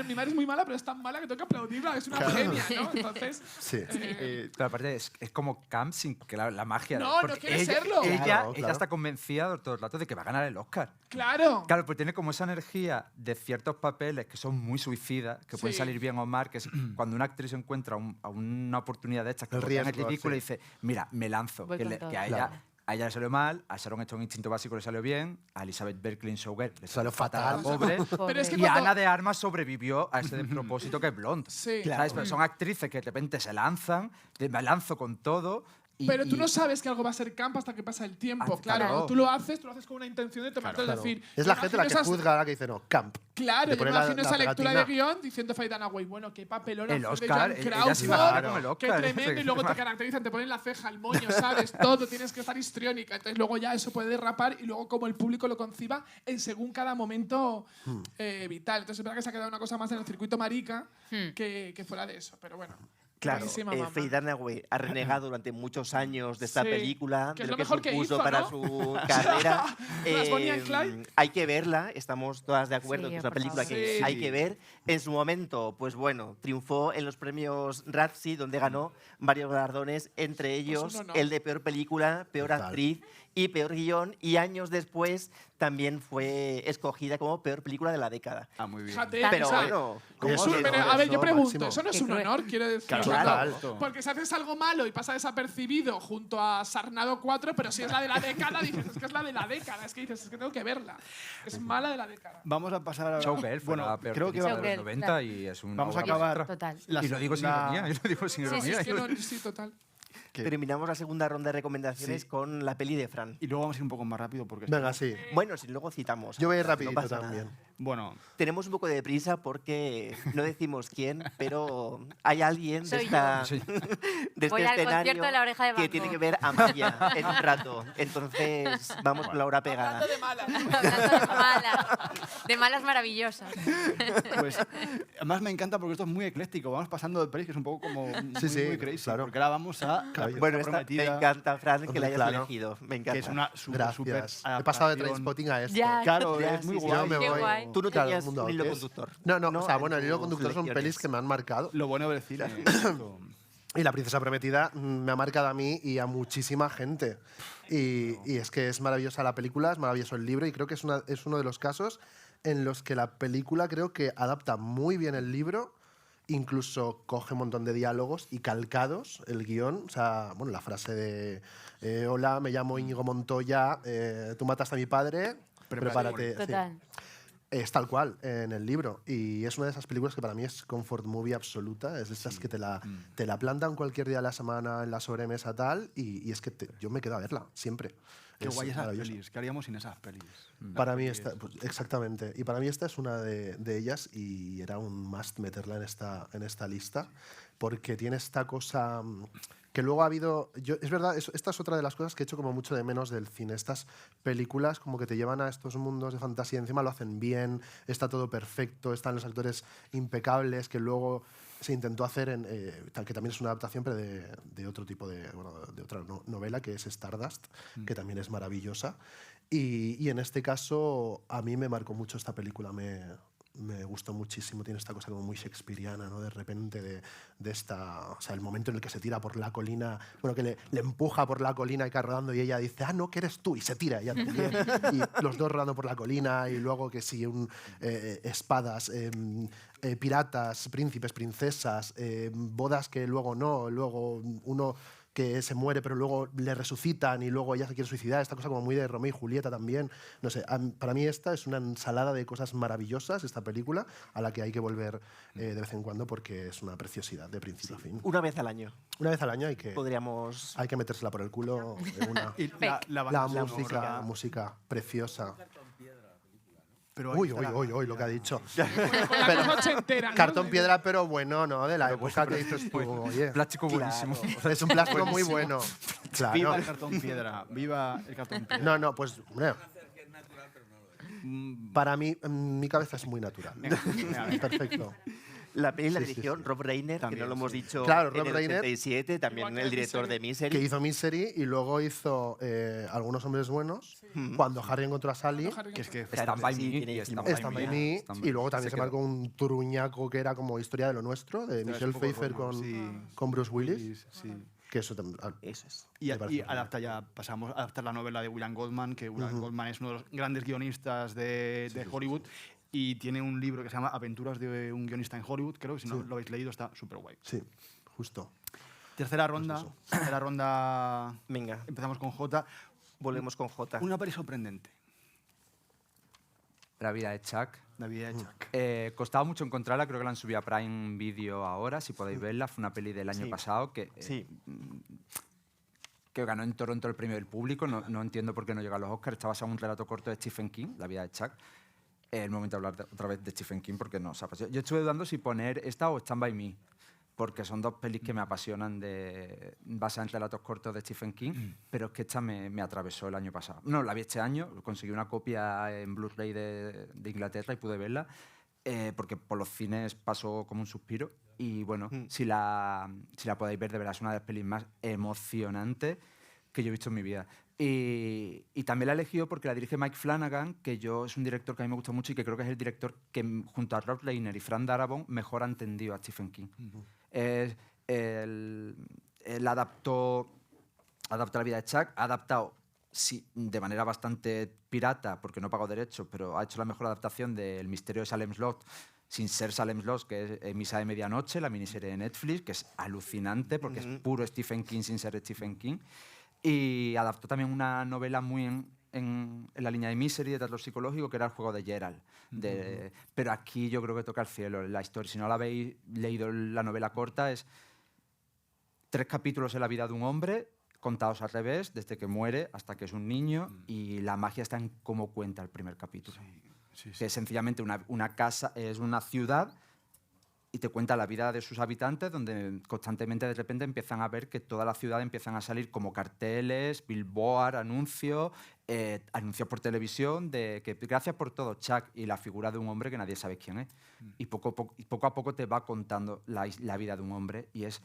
mi madre es muy mala, pero es tan mala que tengo que aplaudirla, es una genia, ¿no? Entonces, Sí. Pero aparte es como camp sin que la magia. No, porque no quiere ella, serlo. Ella, Claro, ella claro. está convencida todo el rato de que va a ganar el Oscar. claro. Claro, pues tiene como esa energía de ciertos papeles que son muy suicidas, que pueden Sí. salir bien o mal, que es cuando una actriz encuentra a una oportunidad de estas que El lo pone en riesgo, ridículo sí. y dice, mira, me lanzo, Voy que, con todo. que a ella A ella le salió mal, a Sharon Stone Instinto Básico le salió bien, a Elizabeth Berkley Showgirl le Salió salió fatal, fatal. pobre. Pero es que Y cuando- Ana de Armas sobrevivió a ese despropósito que es Blonde. Sí. ¿Sabes? Pero son actrices que de repente se lanzan, me lanzo con todo. Pero tú no sabes que algo va a ser camp hasta que pasa el tiempo, Ah, claro. claro. Tú lo haces con una intención de tomarte, Claro. es decir... Es la yo gente la imagino que esas- juzga, la que dice, no, camp. Claro, Le yo me pone la- imagino la esa lectura de pegatina. guión diciendo Faye Dunaway, bueno, qué papelón El hacer de Oscar, Jan ella sí va a Crawford, ganar con el qué Oscar. tremendo, y luego te caracterizan, te ponen la ceja, el moño, ¿sabes? Todo, tienes que estar histriónica. Entonces luego ya eso puede derrapar y luego como el público lo conciba en según cada momento vital. Entonces es verdad que se ha quedado una cosa más en el circuito marica que fuera de eso, pero bueno. Claro, buenísima mamá. Faye Dunaway ha renegado durante muchos años de esta Sí, película, que es de lo lo que mejor que supuso hizo, para ¿no? su carrera. Las Bonnie and Clyde. Hay que verla, estamos todas de acuerdo Sí, que es una por película favor. que Sí. hay que ver. En su momento, pues bueno, triunfó en los premios Razzie, donde ganó varios galardones, entre ellos honor. el de peor película, peor Total. actriz y peor guión, y años después también fue escogida como peor película de la década. Ah, muy bien. Fíjate, Pero o sea, bueno, ¿cómo eso- se- pero, no, a ver, eso, yo pregunto, máximo. ¿eso no es Qué un cruel. honor? Quiero decir. Claro. Porque si haces algo malo y pasa desapercibido junto a Sarnado 4, pero si es la de la década, dices, es que es la de la década. Es que dices, es que tengo que verla. Es mala de la década. Vamos a pasar a... Showgirl fue bueno, la peor creo que película va- de los Showgirl, 90 claro. y es un Vamos a obra acabar- maestra. Total. La Y lo digo sin segunda- ironía, yo lo digo sin Sí, sí, ironía. Es que no, sí, total. que- terminamos la segunda ronda de recomendaciones Sí. con la peli de Fran. Y luego vamos a ir un poco más rápido porque... Venga, sí. Bueno, si luego citamos. Yo voy a ir no rapidito pasa nada. también. Bueno, Tenemos un poco de prisa porque no decimos quién, pero hay alguien de, Soy esta, yo. de Voy este al escenario concierto de La Oreja de Van que tiene Gogh. que ver a Maya en un rato. Entonces, vamos con la hora pegada. Hablando de malas. Hablando de malas. De malas maravillosas. pues además me encanta porque esto es muy ecléctico. Vamos pasando de pelis que es un poco como muy, sí, muy crazy. claro. Porque ahora vamos a La Princesa Bueno, me Prometida, encanta, Fran, que Hombre, la hayas claro. elegido. Me encanta. que es una súper Gracias. He pasado de adaptación. Trainspotting a esto. Ya. Claro, Ya, es muy sí, sí. guay. Yo me Qué voy. guay. Tú no Claro, tenías mundo un hilo es- conductor. No, o sea, en bueno, el hilo tus conductor son lecciones. pelis que me han marcado. Lo bueno del cine. esto. Y La Princesa Prometida me ha marcado a mí y a muchísima gente. Y es que es maravillosa la película, es maravilloso el libro y creo que es uno de los casos en los que la película creo que adapta muy bien el libro, incluso coge un montón de diálogos y calcados el guión. O sea, bueno, la frase de hola, me llamo Íñigo Montoya, tú mataste a mi padre, prepárate. Sí. Total. Es tal cual en el libro. Y es una de esas películas que para mí es comfort movie absoluta. Es de esas que te la plantan cualquier día de la semana en la sobremesa tal. Y es que yo me quedo a verla, siempre. Qué Es guay esas maravilloso. pelis. ¿Qué haríamos sin esas pelis? Para mí esta, pues, exactamente. Y para mí esta es una de ellas y era un must meterla en esta lista porque tiene esta cosa que luego ha habido... es verdad, esta es otra de las cosas que he hecho como mucho de menos del cine. Estas películas como que te llevan a estos mundos de fantasía, encima lo hacen bien, está todo perfecto, están los actores impecables, que luego se intentó hacer que también es una adaptación, pero de otro tipo de otra novela, que es Stardust, que también es maravillosa. Y en este caso, a mí me marcó mucho esta película, me gustó muchísimo. Tiene esta cosa como muy shakespeariana, ¿no? De repente de esta... O sea, el momento en el que se tira por la colina, bueno, que le empuja por la colina y cae rodando y ella dice, ah, no, que eres tú, y se tira. Y los dos rodando por la colina y luego que sí, espadas, piratas, príncipes, princesas, bodas que luego no, luego uno que se muere pero luego le resucitan y luego ella se quiere suicidar, esta cosa como muy de Romeo y Julieta también. No sé, para mí esta es una ensalada de cosas maravillosas, esta película, a la que hay que volver de vez en cuando porque es una preciosidad de principio a fin. Una vez al año Una vez al año hay podríamos... que metérsela por el culo en una... Y la La banda música, sonora. música preciosa. Pero ahí Uy, está uy, lo que ha dicho. Con la cosa ochentera, ¿no? Cartón piedra, pero bueno, ¿no? De la época que dices tú, oye. Plástico buenísimo. Es un plástico muy bueno. Viva Claro. el cartón piedra. Viva el cartón piedra. No, pues, hombre, para mí, mi cabeza es muy natural. Perfecto. La peli la Sí, sí, dirigió sí. Rob Reiner, que También, no lo hemos sí. dicho Claro, en Rob el Reiner. 87, también Igual que el director Misery. de Misery. Que hizo Misery y luego hizo Algunos hombres buenos, cuando Harry encontró a Sally, Que es que Stand by Sí, Me tiene y Stand Stand By Me, Stand by y luego Me. también se quedó. marcó un turuñaco que era como Historia de lo Nuestro, de Este es Michelle un poco Pfeiffer rollo, sí. con Bruce Willis, Sí. que eso también... Eso es. Y, Me parece y muy bien. adapta ya, pasamos a adaptar la novela de William Goldman, que William Goldman es uno de los grandes guionistas de Hollywood y tiene un libro que se llama Aventuras de un guionista en Hollywood, creo que si no lo habéis leído está súper guay. Sí, justo. Tercera ronda, eso. tercera ronda, Venga. empezamos con Jota. Volvemos con J. Una peli sorprendente. La vida de Chuck. La vida de Chuck. Costaba mucho encontrarla, creo que la han subido a Prime Video ahora, si podéis verla. Fue una peli del año Sí. pasado que, Sí. que ganó en Toronto el premio del público. No entiendo por qué no llega a los Oscars. Está basado en un relato corto de Stephen King, La vida de Chuck. Es el momento de hablar otra vez de Stephen King porque no se apasiona. Yo estuve dudando si poner esta o Stand By Me, porque son dos pelis que me apasionan basadas en relatos cortos de Stephen King, pero es que esta me atravesó el año pasado. No, la vi este año, conseguí una copia en Blu-ray de Inglaterra y pude verla, porque por los cines pasó como un suspiro. Y bueno, si la podéis ver, de verdad es una de las pelis más emocionantes que yo he visto en mi vida. Y también la he elegido porque la dirige Mike Flanagan, que es un director que a mí me gusta mucho y que creo que es el director que, junto a Rob Reiner y Frank Darabont, mejor ha entendido a Stephen King. Él adaptó La vida de Chuck, ha adaptado de manera bastante pirata, porque no pagó derechos, pero ha hecho la mejor adaptación de El misterio de Salem Slot, sin ser Salem Slot, que es Misa de Medianoche, la miniserie de Netflix, que es alucinante porque es puro Stephen King sin ser Stephen King. Y adaptó también una novela muy en la línea de Misery, de terror psicológico, que era El juego de Gerald. Pero aquí yo creo que toca el cielo. La historia, si no la habéis leído la novela corta, es 3 capítulos en la vida de un hombre, contados al revés, desde que muere hasta que es un niño, y la magia está en cómo cuenta el primer capítulo. Que es sencillamente una casa, es una ciudad, y te cuenta la vida de sus habitantes, donde constantemente de repente empiezan a ver que toda la ciudad empiezan a salir como carteles, billboard, anuncios por televisión de que gracias por todo, Chuck, y la figura de un hombre que nadie sabe quién es. Y poco a poco te va contando la vida de un hombre, y es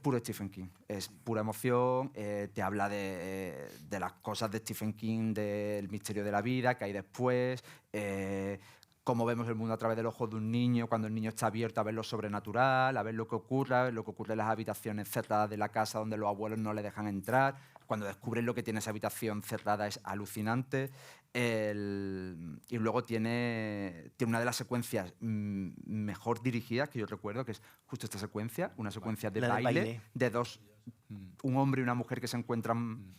puro Stephen King, es pura emoción, te habla de las cosas de Stephen King, del misterio de la vida que hay después, cómo vemos el mundo a través del ojo de un niño, cuando el niño está abierto a ver lo sobrenatural, a ver lo que ocurre en las habitaciones cerradas de la casa donde los abuelos no le dejan entrar. Cuando descubres lo que tiene esa habitación cerrada es alucinante. Y luego tiene una de las secuencias mejor dirigidas que yo recuerdo, que es justo esta secuencia, una secuencia de baile de dos, un hombre y una mujer que se encuentran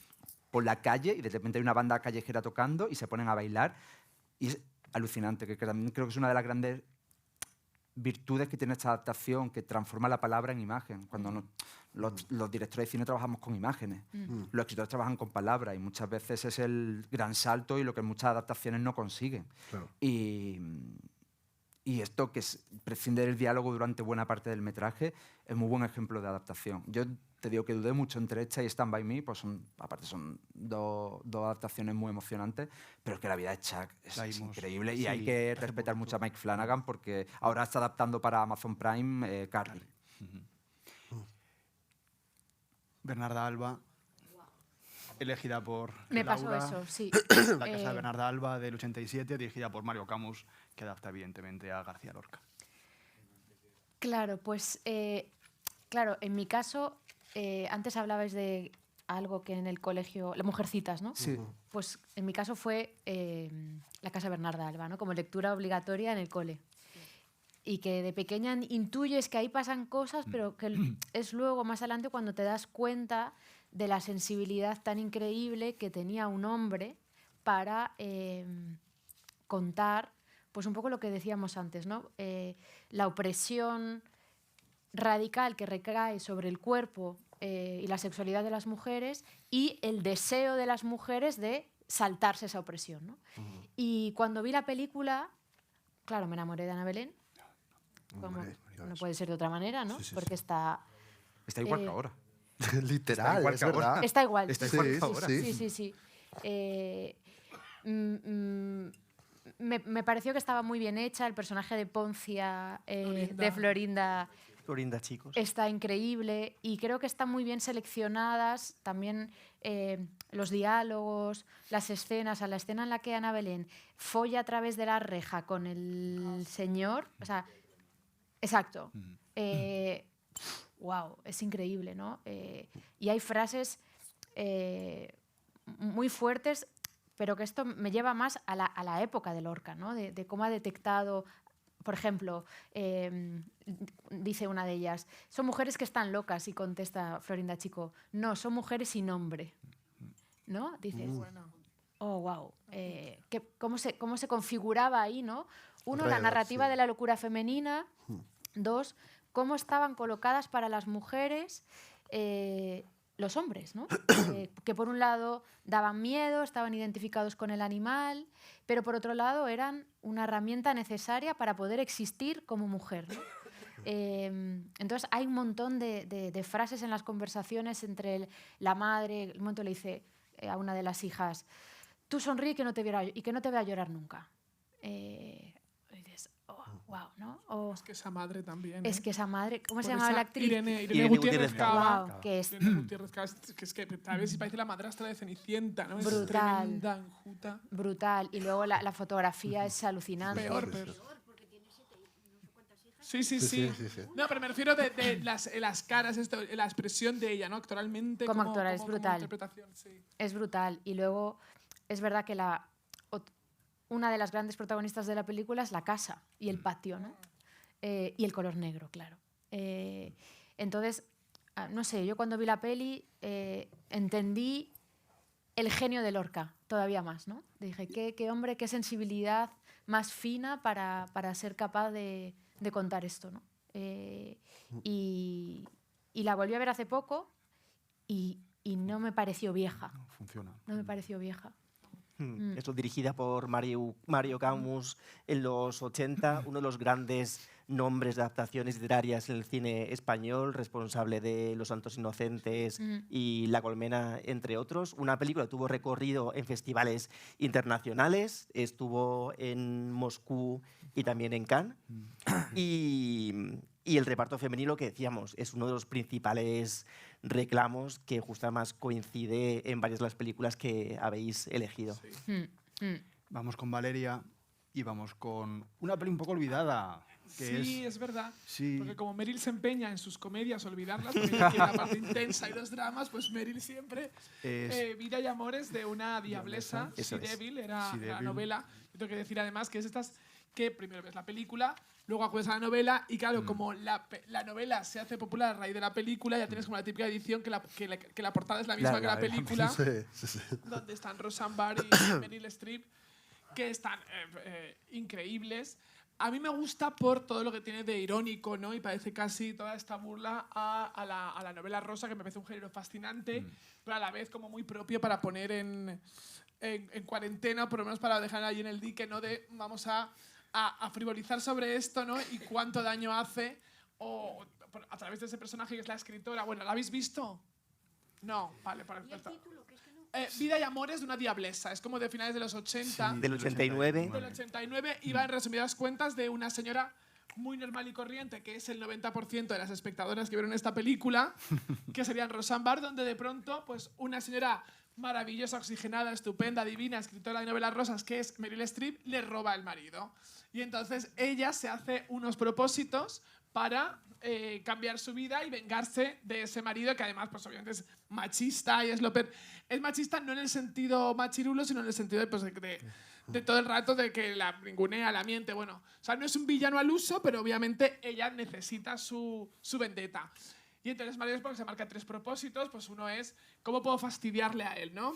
por la calle y de repente hay una banda callejera tocando y se ponen a bailar. Y es alucinante, que también creo que es una de las grandes virtudes que tiene esta adaptación, que transforma la palabra en imagen. Cuando los directores de cine trabajamos con imágenes, los escritores trabajan con palabras, y muchas veces es el gran salto y lo que muchas adaptaciones no consiguen. Claro. Y esto, que es prescinde del diálogo durante buena parte del metraje, es muy buen ejemplo de adaptación. Yo te digo que dudé mucho entre esta y Stand By Me, pues aparte son dos adaptaciones muy emocionantes, pero es que La vida de Chuck es increíble, y hay que respetar mucho a Mike Flanagan, porque ahora está adaptando para Amazon Prime Carly. Bernarda Alba, elegida por Me pasó Laura. eso, sí. La casa de Bernarda Alba del 87, dirigida por Mario Camus, que adapta evidentemente a García Lorca. Claro, pues claro, en mi caso, antes hablabais de algo que en el colegio, las Mujercitas, ¿no? Sí. Pues en mi caso fue La casa de Bernarda Alba, ¿no? Como lectura obligatoria en el cole. Y que de pequeña intuyes que ahí pasan cosas, pero que es luego, más adelante, cuando te das cuenta de la sensibilidad tan increíble que tenía un hombre para contar, pues un poco lo que decíamos antes, ¿no? La opresión radical que recae sobre el cuerpo y la sexualidad de las mujeres, y el deseo de las mujeres de saltarse esa opresión, ¿no? Y cuando vi la película, claro, me enamoré de Ana Belén, como no puede ser de otra manera, ¿no? Porque está igual que ahora. Literal, igual es que ahora. verdad. Está igual. Está sí, igual sí, que ahora. sí. Me pareció que estaba muy bien hecha. El personaje de Poncia, de Florinda, chicos. está increíble, y creo que están muy bien seleccionadas también los diálogos, las escenas. La escena en la que Ana Belén folla a través de la reja con el señor, o sea, exacto. Wow, es increíble, ¿no? Y hay frases muy fuertes, pero que esto me lleva más a la época de Lorca, ¿no? De cómo ha detectado, por ejemplo, dice una de ellas, son mujeres que están locas, y contesta Florinda Chico, no, son mujeres sin nombre. ¿no? Dices, oh, wow, cómo se configuraba ahí, ¿no? Uno, la Alrededor, narrativa sí. de la locura femenina. Dos, cómo estaban colocadas para las mujeres los hombres, ¿no? Que por un lado daban miedo, estaban identificados con el animal, pero por otro lado eran una herramienta necesaria para poder existir como mujer, ¿no? Entonces hay un montón de frases en las conversaciones entre la madre. Un momento le dice a una de las hijas, tú sonríe y que no te vea llorar nunca. Y dices, oh, wow, ¿no? O, Es que esa madre también. es que esa madre, ¿cómo se Por llamaba esa la actriz? Irene Irene Gutiérrez Gutiérrez Cava. Wow, que es Irene Gutiérrez Cava, que es que tal vez si parece la madrastra de Cenicienta, ¿no? Es Brutal. tremenda, enjuta. brutal. Y luego la fotografía es alucinante. Peor. Sí. Sí, sí, sí. No, pero me refiero de las caras, la expresión de ella, ¿no? Actoralmente. Como actora, es como brutal. interpretación, sí. Es brutal. Y luego es verdad que una de las grandes protagonistas de la película es la casa y el patio, ¿no? Y el color negro, claro. Entonces, no sé, yo cuando vi la peli entendí el genio de Lorca todavía más, ¿no? Dije, qué hombre, qué sensibilidad más fina para ser capaz de contar esto, ¿no? Y la volví a ver hace poco y no me pareció vieja. Funciona. No me pareció vieja. Eso, dirigida por Mario Camus en los 80, uno de los grandes nombres de adaptaciones literarias en el cine español, responsable de Los Santos Inocentes y La Colmena, entre otros. Una película que tuvo recorrido en festivales internacionales, estuvo en Moscú y también en Cannes. Y el reparto femenino, que decíamos, es uno de los principales reclamos que justo más coincide en varias de las películas que habéis elegido. Vamos con Valeria y vamos con una peli un poco olvidada. Sí, es verdad. Sí. Porque como Meryl se empeña en sus comedias olvidarlas, porque ella tiene la parte intensa y los dramas, pues Meryl siempre. Vida y Amores de una diablesa, Eso Sea es. Devil, era Sea la Devil. novela. Yo tengo que decir además que es estas que primero ves la película, luego acudes a la novela y claro, como la novela se hace popular a raíz de la película, ya tienes como la típica edición que la portada es la misma que la película, Sí. donde están Roseanne Barr y Meryl Streep, que están increíbles. A mí me gusta por todo lo que tiene de irónico, ¿no? Y parece casi toda esta burla a la novela rosa, que me parece un género fascinante, pero a la vez como muy propio para poner en cuarentena, por lo menos para dejar ahí en el dique, ¿no? De vamos a frivolizar sobre esto, ¿no? Y cuánto daño hace a través de ese personaje que es la escritora. Bueno, ¿la habéis visto? No, vale, para empezar. Vida y Amores de una diablesa. Es como de finales de los 80. Del 89. Del 89 y va en resumidas cuentas de una señora muy normal y corriente, que es el 90% de las espectadoras que vieron esta película, que serían Roseanne Barr, donde de pronto pues una señora maravillosa, oxigenada, estupenda, divina, escritora de novelas rosas, que es Meryl Streep, le roba el marido. Y entonces ella se hace unos propósitos para cambiar su vida y vengarse de ese marido, que además pues obviamente es machista y es es machista no en el sentido machirulo, sino en el sentido de todo el rato de que la ningunea, la miente. Bueno, o sea, no es un villano al uso, pero obviamente ella necesita su vendetta. Y entonces Mario porque se marca 3 propósitos, pues uno es ¿cómo puedo fastidiarle a él, no?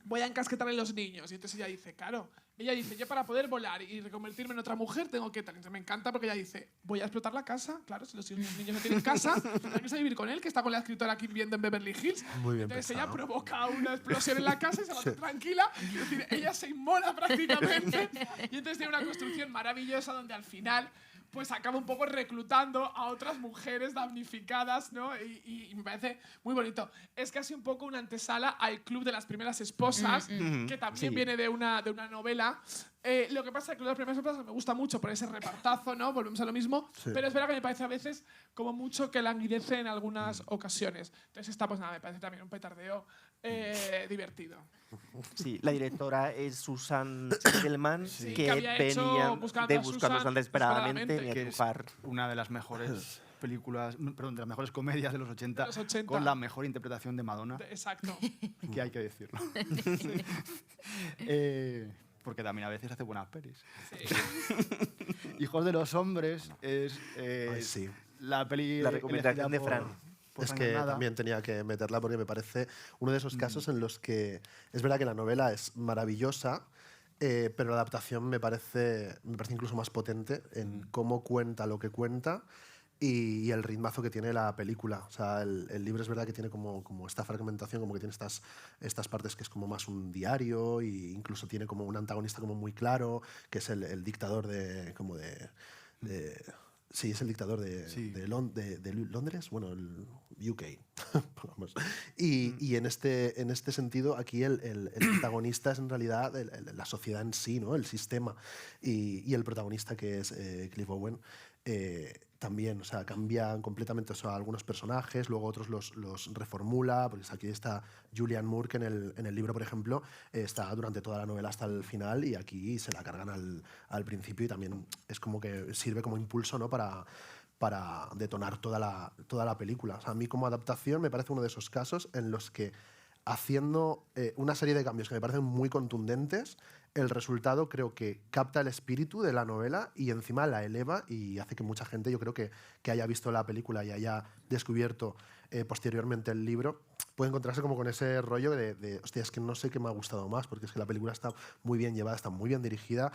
Voy a encasquetarle a los niños. Y entonces ella dice, claro, yo para poder volar y reconvertirme en otra mujer tengo que... Entonces me encanta porque ella dice, voy a explotar la casa. Claro, si los niños no tienen casa, tengo que vivir con él, que está con la escritora aquí viviendo en Beverly Hills. Muy bien entonces pensado. ella provoca una explosión en la casa y se va tranquila. Es decir, ella se inmola prácticamente. Y entonces tiene una construcción maravillosa donde al final pues acaba un poco reclutando a otras mujeres damnificadas, ¿no? Y me parece muy bonito. Es casi un poco una antesala al Club de las Primeras Esposas, que también viene de una novela. Lo que pasa es que Club de las Primeras Esposas me gusta mucho por ese repartazo, ¿no? Volvemos a lo mismo, pero es verdad que me parece a veces como mucho que languidece en algunas ocasiones. Entonces esta, pues nada, me parece también un petardeo divertido. Sí, la directora es Susan Spiegelman, que había hecho venía Buscando de a Buscando Susan desesperadamente, desesperadamente, venía a que es triunfar. una de las mejores películas, perdón, de las mejores comedias de los 80, De los 80. con la mejor interpretación de Madonna, Exacto. que hay que decirlo. Porque también a veces hace buenas pelis. Hijos de los hombres es Ay, sí. la peli La recomendación de elegida Fran. Pues Es que nada. también tenía que meterla porque me parece uno de esos casos en los que es verdad que la novela es maravillosa, pero la adaptación me parece incluso más potente en cómo cuenta lo que cuenta y el ritmazo que tiene la película. O sea, el libro es verdad que tiene como esta fragmentación, como que tiene estas partes que es como más un diario e incluso tiene como un antagonista como muy claro, que es el dictador sí, es el dictador de Londres, bueno, el UK. Vamos. Y en este sentido, aquí el protagonista es en realidad la sociedad en sí, ¿no? El sistema. Y el protagonista, que es Cliff Owen, también, o sea, cambian completamente, o sea, algunos personajes, luego otros los reformula, porque aquí está Julianne Moore, que en el libro, por ejemplo, está durante toda la novela hasta el final y aquí se la cargan al principio y también es como que sirve como impulso, ¿no? para detonar toda la película. O sea, a mí como adaptación me parece uno de esos casos en los que haciendo una serie de cambios que me parecen muy contundentes, el resultado creo que capta el espíritu de la novela y encima la eleva y hace que mucha gente, yo creo que haya visto la película y haya descubierto posteriormente el libro, puede encontrarse como con ese rollo de hostia, es que no sé qué me ha gustado más, porque es que la película está muy bien llevada, está muy bien dirigida.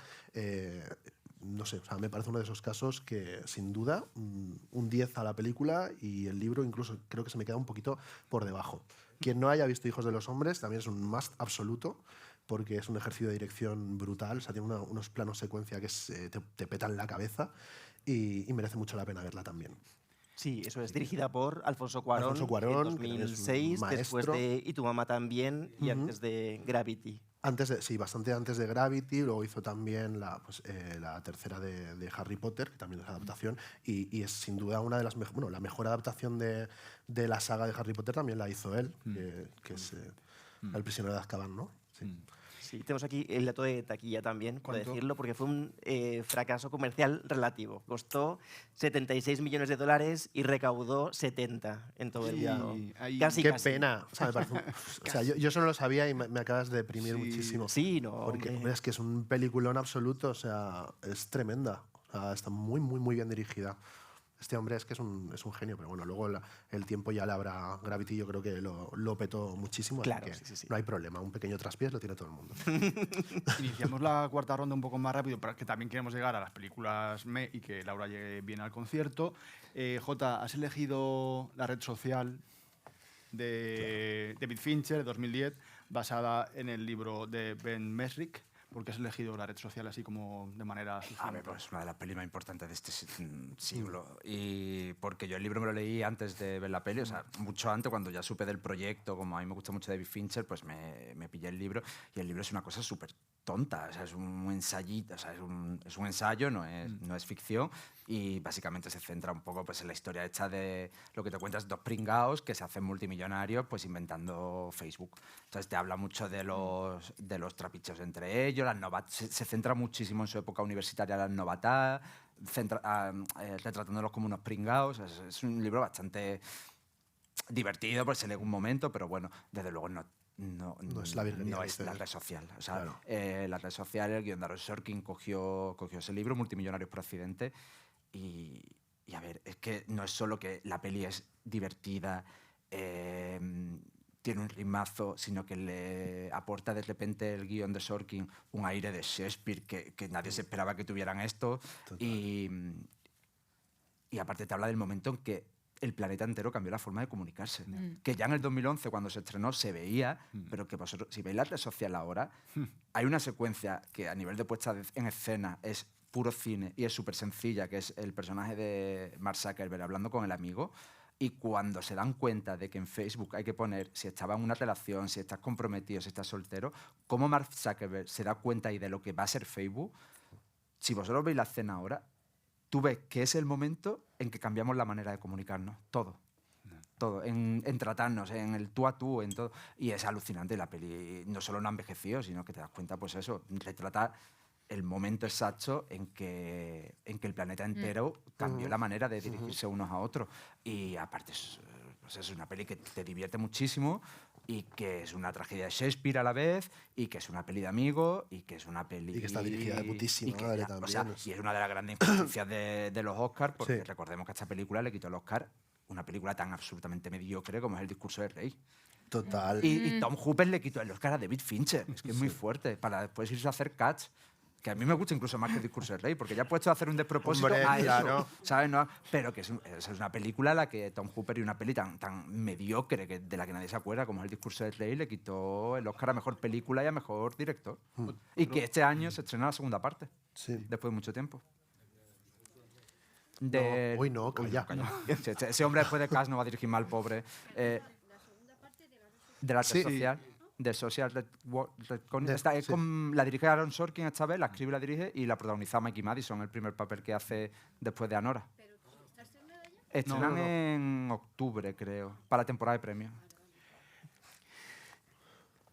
No sé, o sea, me parece uno de esos casos que, sin duda, un 10 a la película y el libro incluso creo que se me queda un poquito por debajo. Quien no haya visto Hijos de los Hombres también es un must absoluto porque es un ejercicio de dirección brutal, o sea, tiene unos planos secuencia que te petan la cabeza y merece mucho la pena verla también. Sí, eso es, dirigida por Alfonso Cuarón, Alfonso Cuarón, en que también es un 2006, después maestro. de Y tu mamá también, y antes de Gravity. Bastante antes de Gravity, luego hizo también la tercera de Harry Potter, que también es adaptación, y es sin duda una de las la mejor adaptación de la saga de Harry Potter también la hizo él, que es El prisionero de Azkaban, ¿no? Sí. Sí, tenemos aquí el dato de taquilla también, por ¿Cuánto? decirlo, porque fue un fracaso comercial relativo. Costó $76 millones y recaudó 70 en todo el mundo. ahí- Casi, Qué casi. pena. O sea, me parece o sea, yo eso no lo sabía y me acabas de deprimir muchísimo. Sí, no, Porque hombre. es que es un peliculón absoluto, o sea, es tremenda. O sea, está muy, muy, muy bien dirigida. Este hombre es que es un genio, pero bueno, luego el tiempo ya le habrá... Gravity yo creo que lo petó muchísimo, Claro, así que sí. no hay problema. Un pequeño traspiés lo tiene todo el mundo. Iniciamos la cuarta ronda un poco más rápido, porque también queremos llegar a las películas y que Laura llegue bien al concierto. Jota, has elegido La red social de David Fincher, de 2010, basada en el libro de Ben Mesrich. ¿Por qué has elegido La red social así como de manera A ver, sucinta? pues es una de las pelis más importantes de este siglo. Y porque yo el libro me lo leí antes de ver la peli, o sea, mucho antes, cuando ya supe del proyecto, como a mí me gusta mucho David Fincher, pues me pillé el libro. Y el libro es una cosa súper tonta, o sea, es un ensayito, o sea, es un ensayo, no es ficción. Y básicamente se centra un poco pues, en la historia hecha de lo que te cuentas, dos pringaos que se hacen multimillonarios pues inventando Facebook. Entonces te habla mucho de los trapicheos entre ellos, se centra muchísimo en su época universitaria, las novatas, retratándolos como unos pringaos. Es un libro bastante divertido, pues se lee un momento, pero bueno, desde luego no es la virguería, no es dices. la red social. O sea, Claro. la red social, el guion de Aaron Sorkin cogió ese libro, Multimillonarios por accidente, y a ver, es que no es solo que la peli es divertida, tiene un ritmazo, sino que le aporta de repente el guion de Sorkin un aire de Shakespeare que nadie se esperaba que tuvieran esto. Y aparte te habla del momento en que el planeta entero cambió la forma de comunicarse. Que ya en el 2011, cuando se estrenó, se veía, pero que vosotros, si veis la red social ahora, hay una secuencia que a nivel de puesta en escena es puro cine y es súper sencilla, que es el personaje de Mark Zuckerberg hablando con el amigo, y cuando se dan cuenta de que en Facebook hay que poner si estaba en una relación, si estás comprometido, si estás soltero, cómo Mark Zuckerberg se da cuenta y de lo que va a ser Facebook, si vosotros veis la escena ahora, tú ves que es el momento en que cambiamos la manera de comunicarnos, todo, en tratarnos, en el tú a tú, en todo. Y es alucinante la peli. No solo no ha envejecido, sino que te das cuenta, pues eso, retrata el momento exacto en que el planeta entero cambió la manera de dirigirse unos a otros. Y aparte, pues es una peli que te divierte muchísimo y que es una tragedia de Shakespeare a la vez, y que es una peli de amigos, y que es una peli... Y que está dirigida de putísima y que, madre o también. sea, y es una de las grandes influencias de los Oscars, porque Sí. recordemos que a esta película le quitó el Oscar una película tan absolutamente mediocre como es El discurso del rey. Total. Y Tom Hooper le quitó el Oscar a David Fincher. Es que es muy fuerte. Para después irse a hacer Cats. Que a mí me gusta incluso más que El discurso del rey, porque ya ha puesto a hacer un despropósito Hombre, a eso, claro. ¿sabes? No, pero que es una película a la que Tom Hooper y una peli tan mediocre de la que nadie se acuerda, como es El discurso del rey, le quitó el Oscar a mejor película y a mejor director. Y que este año se estrena la segunda parte, Sí. después de mucho tiempo. Uy, no, calla. Ese hombre después de Cats no va a dirigir mal, pobre. De la red social. De Social Reckoning. La dirige Aaron Sorkin esta vez, la escribe y la dirige, y la protagoniza Mikey Madison, el primer papel que hace después de Anora. Estrenan en octubre, creo, para la temporada de premios.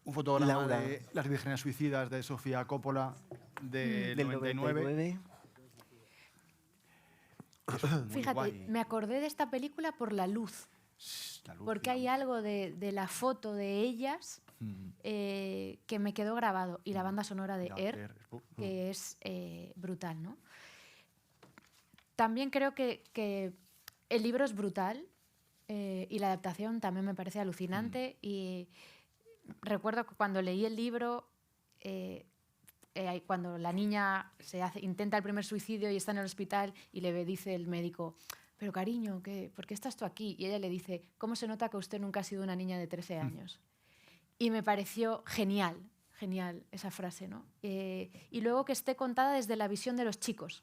Un fotograma Laura. de Las vírgenes suicidas de Sofía Coppola del Del 99. 99. Muy Fíjate, guay. me acordé de esta película por la luz, La luz, porque la hay luz. algo de la foto de ellas que me quedó grabado, y la banda sonora de Ya, Air, que es brutal, ¿no? También creo que el libro es brutal, y la adaptación también me parece alucinante, y recuerdo que cuando leí el libro, cuando la niña intenta el primer suicidio y está en el hospital y dice el médico: pero cariño, ¿por qué estás tú aquí? Y ella le dice: ¿cómo se nota que usted nunca ha sido una niña de 13 años? Y me pareció genial esa frase, ¿no? Y luego que esté contada desde la visión de los chicos.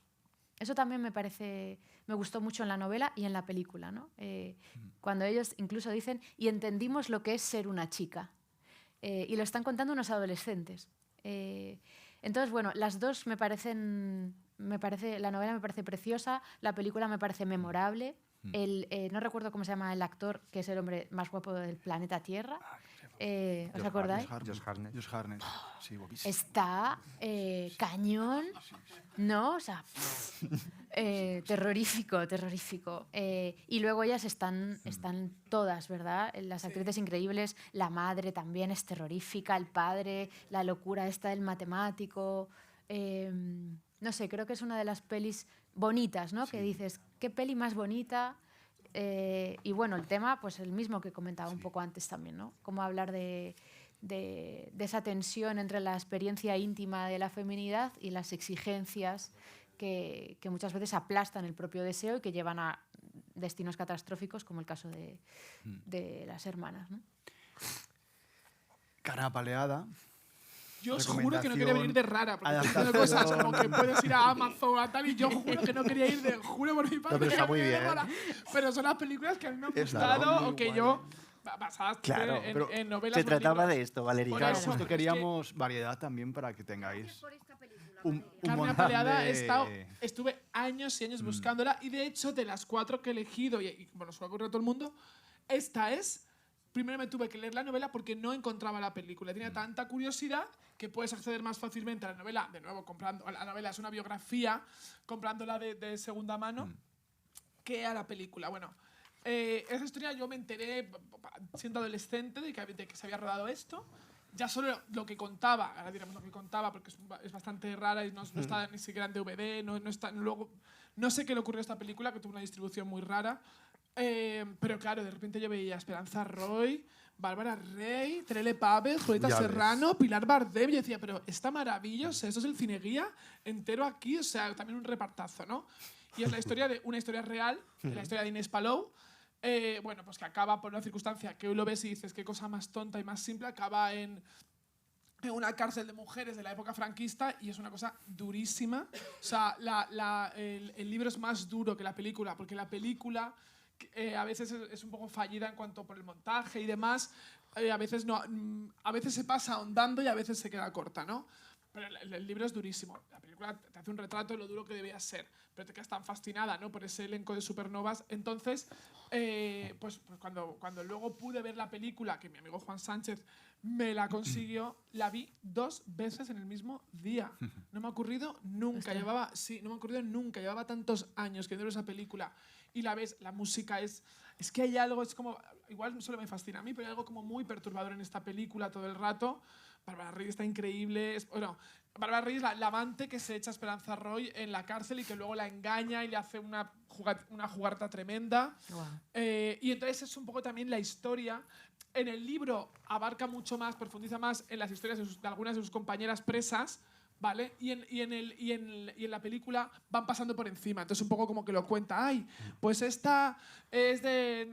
Eso también me gustó mucho en la novela y en la película, ¿no? Cuando ellos incluso dicen: y entendimos lo que es ser una chica. Y lo están contando unos adolescentes. Entonces, bueno, las dos la novela me parece preciosa, la película me parece memorable. No recuerdo cómo se llama el actor, que es el hombre más guapo del planeta Tierra. ¿Os acordáis? Josh Hartnett. Josh Hartnett. Sí, guapísimo. Está cañón, ¿no? O sea, terrorífico, terrorífico. Y luego ellas están todas, ¿verdad? Las actrices increíbles, la madre también es terrorífica, el padre, la locura esta del matemático. No sé, creo que es una de las pelis bonitas, ¿no? Que dices, qué peli más bonita. Y bueno, el tema, pues el mismo que comentaba un poco antes también, ¿no? Cómo hablar de esa tensión entre la experiencia íntima de la feminidad y las exigencias que muchas veces aplastan el propio deseo y que llevan a destinos catastróficos, como el caso de las hermanas, ¿no? Cara apaleada. Yo os juro que no quería Recomendación, venir de rara, porque estoy adaptación. diciendo cosas como que puedes ir a Amazon a tal, y yo juro que no quería ir juro por mi padre. No, pero que está no muy quería ir de bien. rara. Pero son las películas que a mí me han Es gustado, claro, o que yo, basadas Claro, pero en novelas. Se o en trataba libros. de esto, Valeria. Por Claro, eso, justo es queríamos variedad también para que tengáis un Carne montón apaleada, de... estuve años y años buscándola, y de hecho, de las 4 que he elegido, y bueno, se lo ocurre a todo el mundo, esta es. Primero me tuve que leer la novela porque no encontraba la película. Tenía tanta curiosidad que puedes acceder más fácilmente a la novela, de nuevo, comprando. La novela es una biografía, comprándola de segunda mano, que a la película. Bueno, esa historia yo me enteré siendo adolescente de que se había rodado esto. Ya solo lo que contaba, ahora diremos lo que contaba porque es bastante rara y no está ni siquiera en DVD, no está, luego, no sé qué le ocurrió a esta película, que tuvo una distribución muy rara. Pero claro, de repente yo veía Esperanza Roy, Bárbara Rey, Terele Pavel, Julieta Ya ves. Serrano, Pilar Bardem. Y yo decía, pero está maravilloso, esto es el cineguía entero aquí, o sea, también un repartazo, ¿no? Y es una historia real, la historia de Inés Palou. Bueno, pues que acaba por una circunstancia que hoy lo ves y dices, qué cosa más tonta y más simple, acaba en una cárcel de mujeres de la época franquista, y es una cosa durísima. O sea, el libro es más duro que la película, porque la película a veces es un poco fallida en cuanto por el montaje y demás. A veces se pasa ahondando y a veces se queda corta, ¿no? Pero el libro es durísimo. La película te hace un retrato de lo duro que debía ser, pero te quedas tan fascinada, ¿no?, por ese elenco de supernovas. Entonces, pues cuando luego pude ver la película, que mi amigo Juan Sánchez me la consiguió, la vi 2 veces en el mismo día. No me ha ocurrido nunca. Llevaba tantos años que viendo esa película, y la ves, la música es Es que hay algo, es como, igual solo me fascina a mí, pero hay algo como muy perturbador en esta película todo el rato. Bárbara Rey está increíble. Bueno, Bárbara Rey es la amante que se echa a Esperanza Roy en la cárcel y que luego la engaña y le hace una jugarta tremenda. Wow. Y entonces es un poco también la historia. En el libro abarca mucho más, profundiza más en las historias de algunas de sus compañeras presas, ¿vale? Y en la película van pasando por encima. Entonces un poco como que lo cuenta. Ay, pues esta es de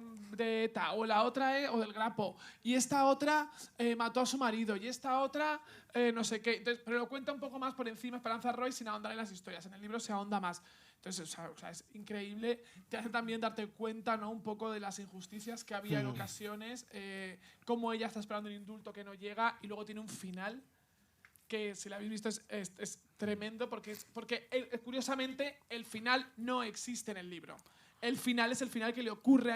ETA, o la otra o del Grapo, y esta otra mató a su marido, y esta otra no sé qué. Entonces, pero lo cuenta un poco más por encima Esperanza Roy sin ahondar en las historias. En el libro se ahonda más. Entonces, o sea, es increíble. Te hace también darte cuenta, ¿no?, un poco de las injusticias que había en ocasiones, cómo ella está esperando un indulto que no llega y luego tiene un final que, si lo habéis visto, es tremendo porque curiosamente el final no existe en el libro. El final es el final que le ocurre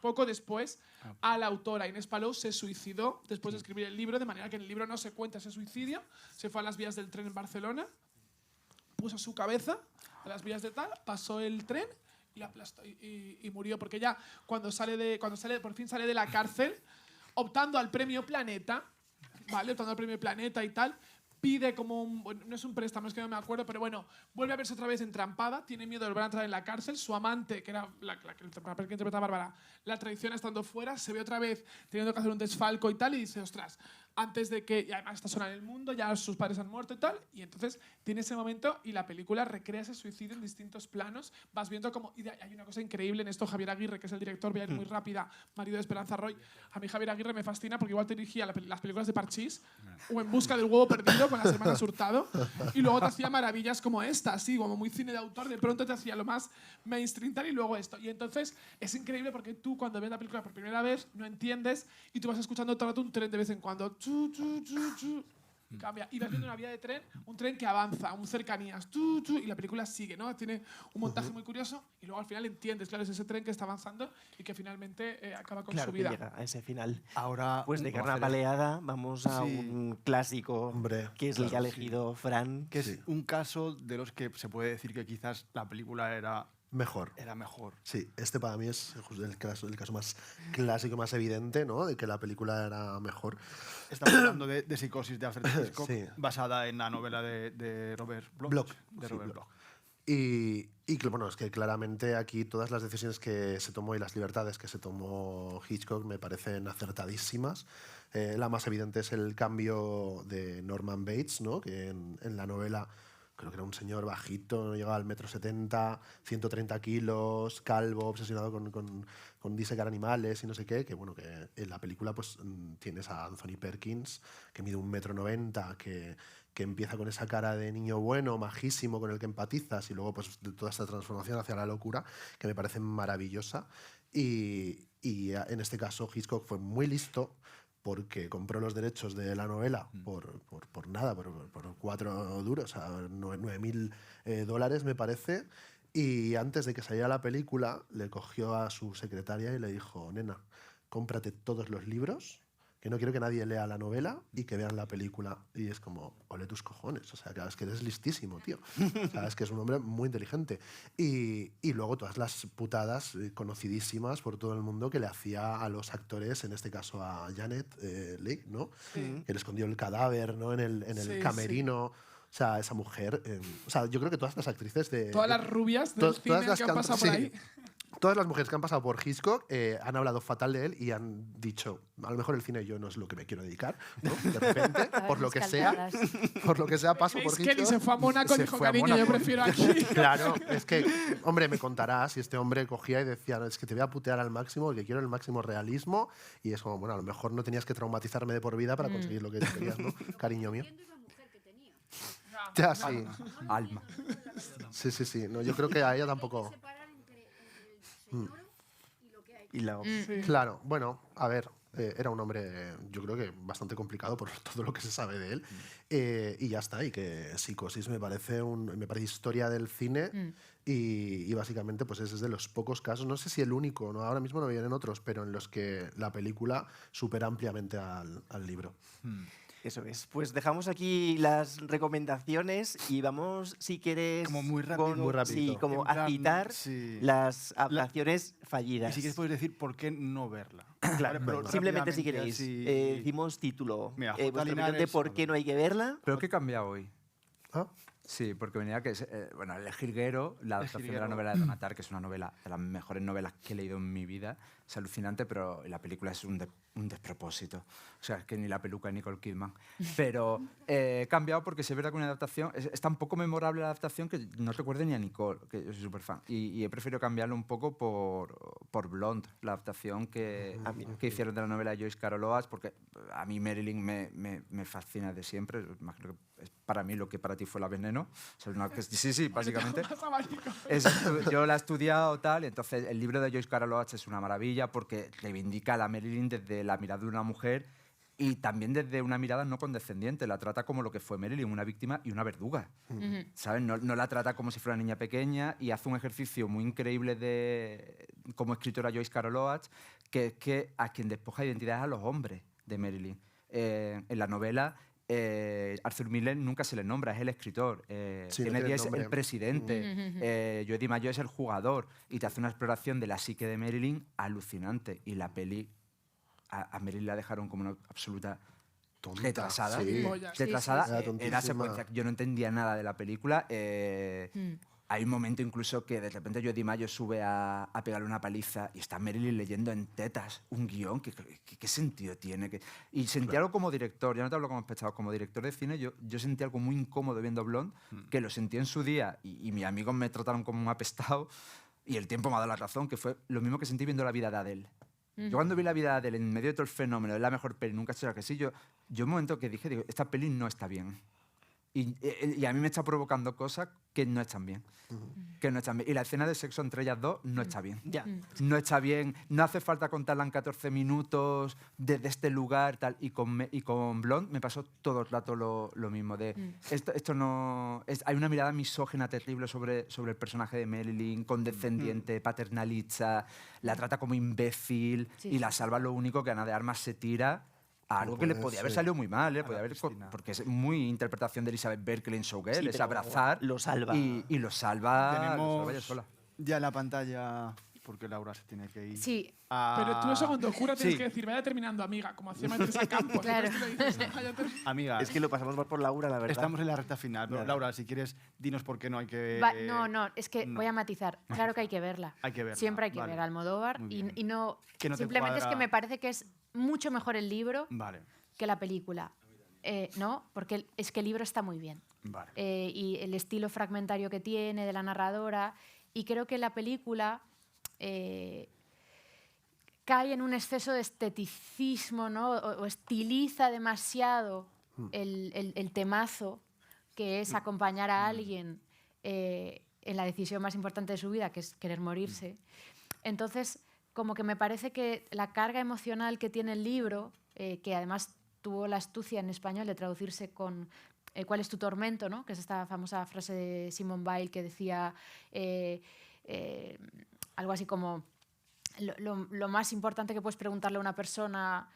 poco después a la autora. Inés Palou se suicidó después de escribir el libro, de manera que en el libro no se cuenta ese suicidio. Se fue a las vías del tren en Barcelona, puso su cabeza a las vías de tal, pasó el tren y la aplastó y murió. Porque ella, cuando por fin sale de la cárcel, optando al premio Planeta, ¿vale? Optando al premio Planeta y tal, pide como no es un préstamo, es que no me acuerdo, pero bueno, vuelve a verse otra vez entrampada, tiene miedo de volver a entrar en la cárcel, su amante, que era el papel que interpreta Bárbara, la traiciona estando fuera, se ve otra vez teniendo que hacer un desfalco y tal, y dice, ostras, antes de que, y además está sola en el mundo, ya sus padres han muerto y tal, y entonces tiene ese momento y la película recrea ese suicidio en distintos planos, vas viendo como, y hay una cosa increíble en esto, Javier Aguirre, que es el director, voy a ir muy rápida, marido de Esperanza Roy, a mí Javier Aguirre me fascina porque igual te dirigía las películas de Parchís, o En busca del huevo perdido con las hermanas Hurtado, y luego te hacía maravillas como esta, así, como muy cine de autor, de pronto te hacía lo más mainstream tal y luego esto, y entonces es increíble porque tú cuando ves la película por primera vez no entiendes y tú vas escuchando todo el rato un tren de vez en cuando, y cambia. Y vas viendo una vía de tren, un tren que avanza, un cercanías, y la película sigue, ¿no? Tiene un montaje muy curioso y luego al final entiendes, claro, es ese tren que está avanzando y que finalmente acaba con su vida. Que llega a ese final. Ahora, Pues de carne baleada vamos a un clásico, que es el que ha elegido Fran. Que es un caso de los que se puede decir que quizás la película era mejor. Sí, este para mí es el caso más clásico, más evidente, ¿no?, de que la película era mejor. Estamos hablando de Psicosis de Alfred Hitchcock, basada en la novela de Robert Bloch. Y bueno, es que claramente aquí todas las decisiones que se tomó y las libertades que se tomó Hitchcock me parecen acertadísimas. La más evidente es el cambio de Norman Bates, ¿no?, que en la novela creo que era un señor bajito, no llegaba al 1,70 m, 130 kilos, calvo, obsesionado con disecar animales y no sé qué, que bueno, que en la película pues tienes a Anthony Perkins, que mide 1,90 m, que empieza con esa cara de niño bueno, majísimo, con el que empatizas, y luego pues toda esta transformación hacia la locura, que me parece maravillosa. Y en este caso Hitchcock fue muy listo, porque compró los derechos de la novela por nada, por 4 duros, a $9.000 me parece, y antes de que saliera la película le cogió a su secretaria y le dijo, nena, cómprate todos los libros, que no quiero que nadie lea la novela y que vean la película. Y es como, ole tus cojones, o sea, que es que eres listísimo, tío. O sea, es que es un hombre muy inteligente. Y luego todas las putadas conocidísimas por todo el mundo que le hacía a los actores, en este caso a Janet Leigh, ¿no? Que le escondió el cadáver, ¿no?, en el camerino. O sea, esa mujer... o sea, yo creo que todas las actrices de... Todas las rubias del cine que han pasado por ahí. Todas las mujeres que han pasado por Hitchcock han hablado fatal de él y han dicho, a lo mejor el cine yo no es lo que me quiero dedicar, ¿no? De repente, por lo que sea, paso por Hitchcock. Kelly se fue a Mónaco y dijo, cariño, yo prefiero aquí. Claro, es que, hombre, me contarás si este hombre cogía y decía, es que te voy a putear al máximo, porque quiero el máximo realismo, y es como, bueno, a lo mejor no tenías que traumatizarme de por vida para conseguir lo que querías, ¿no? Cariño mío. Ya, sí. Alma. Sí. No, yo creo que a ella tampoco... Claro, bueno, a ver, era un hombre, yo creo que bastante complicado por todo lo que se sabe de él, y ya está, y que Psicosis me parece historia del cine, y básicamente pues es de los pocos casos, no sé si el único, ¿no? Ahora mismo no vienen otros, pero en los que la película supera ampliamente al libro. Eso es. Pues dejamos aquí las recomendaciones y vamos, si quieres, Como muy rápido. Muy rapidito. Sí, como En plan, a citar sí. las adaptaciones Y fallidas. si quieres puedes decir por qué no verla. Claro, Vale, pero simplemente si rápidamente queréis. así- Decimos título. Mira, Vuestra J. opinión de Linares, por qué no hay que verla. Pero ¿qué he cambiado hoy? ¿Ah? Sí, porque venía que es, bueno, El Jilguero, la adaptación de la Jilguero. novela de Donatar, que es una novela de las mejores novelas que he leído en mi vida. Es alucinante, pero la película es un despropósito. O sea, es que ni la peluca de Nicole Kidman. Pero he cambiado porque se ve que una adaptación es tan poco memorable la adaptación que no recuerde ni a Nicole, que yo soy súper fan. Y he preferido cambiarlo un poco por Blonde, la adaptación que hicieron de la novela de Joyce Carol Oates, porque a mí Marilyn me fascina desde siempre. Imagino que es para mí lo que para ti fue La Veneno. O sea, sí, básicamente. Más abanico. Yo la he estudiado tal, y entonces el libro de Joyce Carol Oates es una maravilla porque reivindica a la Marilyn desde la mirada de una mujer y también desde una mirada no condescendiente. La trata como lo que fue Marilyn, una víctima y una verduga. ¿Sabes? No la trata como si fuera una niña pequeña y hace un ejercicio muy increíble como escritora Joyce Carol Oates, que es que a quien despoja de identidad es a los hombres de Marilyn. En la novela Arthur Miller nunca se le nombra, es el escritor. Sí, no Kennedy tiene es nombre. el presidente. Jody Mayo es el jugador. Y te hace una exploración de la psique de Marilyn alucinante. Y la peli a Marilyn la dejaron como una absoluta Tonta, retrasada. sí. Pollas. Retrasada. Era Era tontísima. secuencia. Yo no entendía nada de la película. Hay un momento incluso que de repente Jody Mayo sube a pegarle una paliza y está Marilyn leyendo en tetas un guión. ¿Qué sentido tiene? Y sentí algo como director, ya no te hablo como espectador, como director de cine, yo sentí algo muy incómodo viendo Blonde, que lo sentí en su día y mis amigos me trataron como un apestado y el tiempo me ha dado la razón, que fue lo mismo que sentí viendo La vida de Adele. Yo cuando vi La vida de Adele en medio de todo el fenómeno, es la mejor peli, nunca he hecho que sí, yo un momento que dije, esta peli no está bien. Y a mí me está provocando cosas que no están bien. Que no están bien. Y la escena de sexo entre ellas dos no está bien. Ya. No está bien. No hace falta contarla en 14 minutos desde este lugar. Tal. Y con Blonde me pasó todo el rato lo mismo. Esto no, hay una mirada misógina terrible sobre el personaje de Marilyn, condescendiente, paternalista. La trata como imbécil y la salva lo único que Ana de Armas se tira a algo que le podía haber salido muy mal, podía haber, porque es muy interpretación de Elizabeth Berkley en Showgirl, Sí, es pero abrazar lo salva. y lo salva Tenemos ella sola. ya en la pantalla, porque Laura se tiene que ir. Sí, Pero tú eso cuando cura tienes Sí. que decir, vaya terminando, amiga, como hacía Marisa Campos. Claro. Entonces tú le dices, "Vaya Amiga, Es que lo pasamos mal por Laura, la verdad. estamos en la recta final. Pero, Nada. Laura, si quieres, dinos por qué no hay que... no, es que no. voy a matizar. Claro que hay que verla. Hay que verla, Siempre hay que vale. ver Almodóvar Muy y, bien. y no, Que no te simplemente es que cuadra- me parece que es mucho mejor el libro Vale, que la película. No, porque es que el libro está muy bien. vale. Y el estilo fragmentario que tiene de la narradora. Y creo que la película cae en un exceso de esteticismo, ¿no? o estiliza demasiado el temazo que es acompañar a alguien en la decisión más importante de su vida, que es querer morirse. Entonces, como que me parece que la carga emocional que tiene el libro, que además tuvo la astucia en español de traducirse con ¿cuál es tu tormento?, ¿no? Que es esta famosa frase de Simone Weil que decía algo así como lo más importante que puedes preguntarle a una persona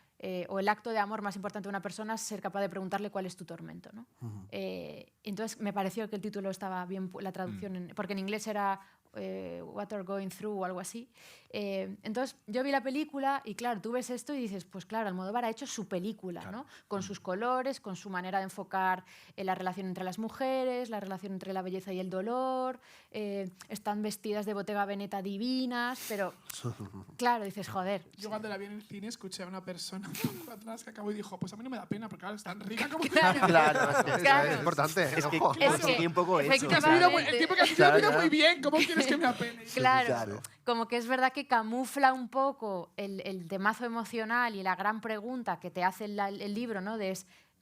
o el acto de amor más importante de una persona es ser capaz de preguntarle cuál es tu tormento, ¿no? Entonces me pareció que el título estaba bien, la traducción, porque en inglés era What Are Going Through o algo así. Entonces yo vi la película y claro, tú ves esto y dices, pues claro, Almodóvar ha hecho su película, Claro. ¿no? Con sus colores, con su manera de enfocar la relación entre las mujeres, la relación entre la belleza y el dolor, están vestidas de Bottega Veneta divinas, pero claro, dices, joder. Yo cuando la vi en el cine escuché a una persona un poco atrás que acabó y dijo, pues a mí no me da pena porque claro, es tan rica como Claro, Claro. es importante. Es que ojo. Es con que, el tiempo con eso. el tipo que ha vivido muy Claro. bien, ¿cómo quieres que me apene? Claro, como que es verdad que camufla un poco el temazo emocional y la gran pregunta que te hace el libro, ¿no?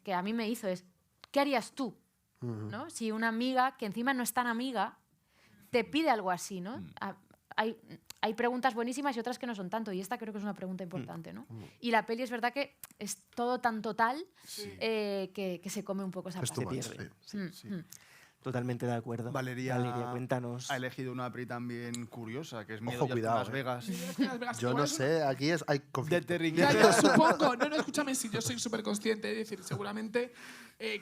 Que a mí me hizo es, ¿qué harías tú? ¿No? Si una amiga, que encima no es tan amiga, te pide algo así, ¿no? Hay preguntas buenísimas y otras que no son tanto, y esta creo que es una pregunta importante, ¿no? Y la peli es verdad que es todo tan total que se come un poco esa Es too parte. much, pierde. sí. Mm. Totalmente de acuerdo. Valeria cuéntanos. ha elegido una peli también curiosa, que es Miedo Ojo, en cuidado, Las Vegas. Las Vegas, Yo igual no es sé, aquí hay De conflicto. Terry Ya, Gilliam. yo supongo. No, escúchame, sí, yo soy súper consciente. Es decir, seguramente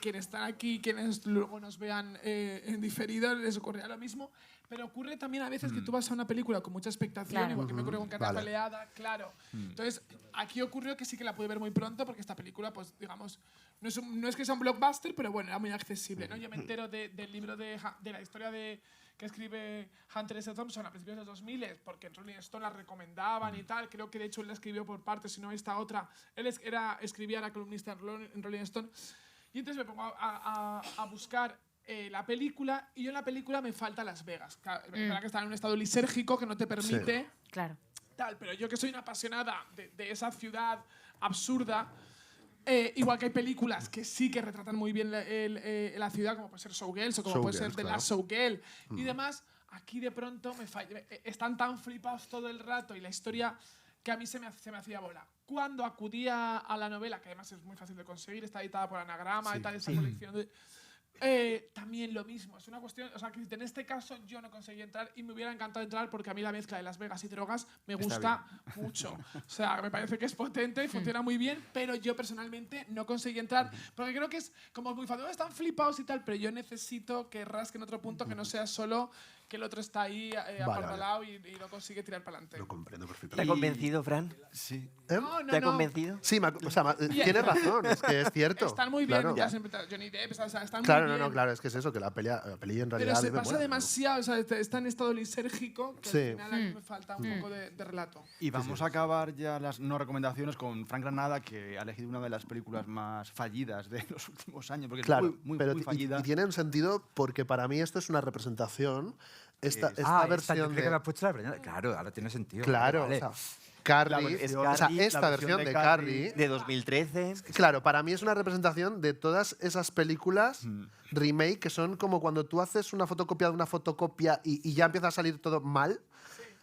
quienes están aquí, quienes luego nos vean en diferido, les ocurrirá lo mismo. Pero ocurre también a veces que tú vas a una película con mucha expectación, Claro. igual que me ocurre con Carne Vale. Peleada, claro. Entonces, aquí ocurrió que sí que la pude ver muy pronto, porque esta película, pues, digamos, no es que sea un blockbuster, pero bueno, era muy accesible, ¿no? Yo me entero del libro de la historia que escribe Hunter S. Thompson a principios de los 2000, porque en Rolling Stone la recomendaban y tal. Creo que de hecho él la escribió por partes, si no esta otra. Él escribía, era columnista en Rolling Stone. Y entonces me pongo a buscar la película, y yo en la película me falta Las Vegas. Claro, es verdad que está en un estado lisérgico que no te permite Claro. tal, pero yo que soy una apasionada de esa ciudad absurda, igual que hay películas que sí que retratan muy bien la ciudad, como puede ser Showgirls o como puede ser Showgirls, The claro. Last Showgirl y demás, aquí de pronto me falla. Están tan flipados todo el rato y la historia que a mí se me hacía bola. Cuando acudía a la novela, que además es muy fácil de conseguir, está editada por Anagrama y tal, esa colección de... también lo mismo, es una cuestión, o sea, que en este caso yo no conseguí entrar y me hubiera encantado entrar porque a mí la mezcla de Las Vegas y drogas me gusta mucho. O sea, me parece que es potente y funciona muy bien, pero yo personalmente no conseguí entrar porque creo que es como muy fácil, están flipados y tal, pero yo necesito que rasquen otro punto que no sea solo que el otro está ahí apartalado y no consigue tirar para adelante. Lo comprendo ¿Te ha perfectamente. convencido, Fran? Sí. ¿Eh? ¿Te ha convencido? Sí, tienes razón, es que es cierto. Están muy bien, Claro. ya siempre, Johnny Depp, o sea, están Claro, muy bien. no, claro, es que es eso, que la peli en realidad... Pero se me pasa mola, ¿no? demasiado, o sea, está en estado lisérgico que Sí. al final a mí me falta un poco de relato. Y vamos a acabar ya las no recomendaciones con Frank Granada, que ha elegido una de las películas más fallidas de los últimos años, porque Claro, es muy pero muy fallida. y tiene un sentido porque para mí esto es una representación. Esta Yo versión creo que me de... has puesto la primera. Claro, ahora tiene sentido. Claro, Vale. o sea, Carrie, La versión- o sea, la esta versión versión de de Carrie, Carrie, De 2013. claro, para mí es una representación de todas esas películas remake que son como cuando tú haces una fotocopia de una fotocopia y ya empieza a salir todo mal.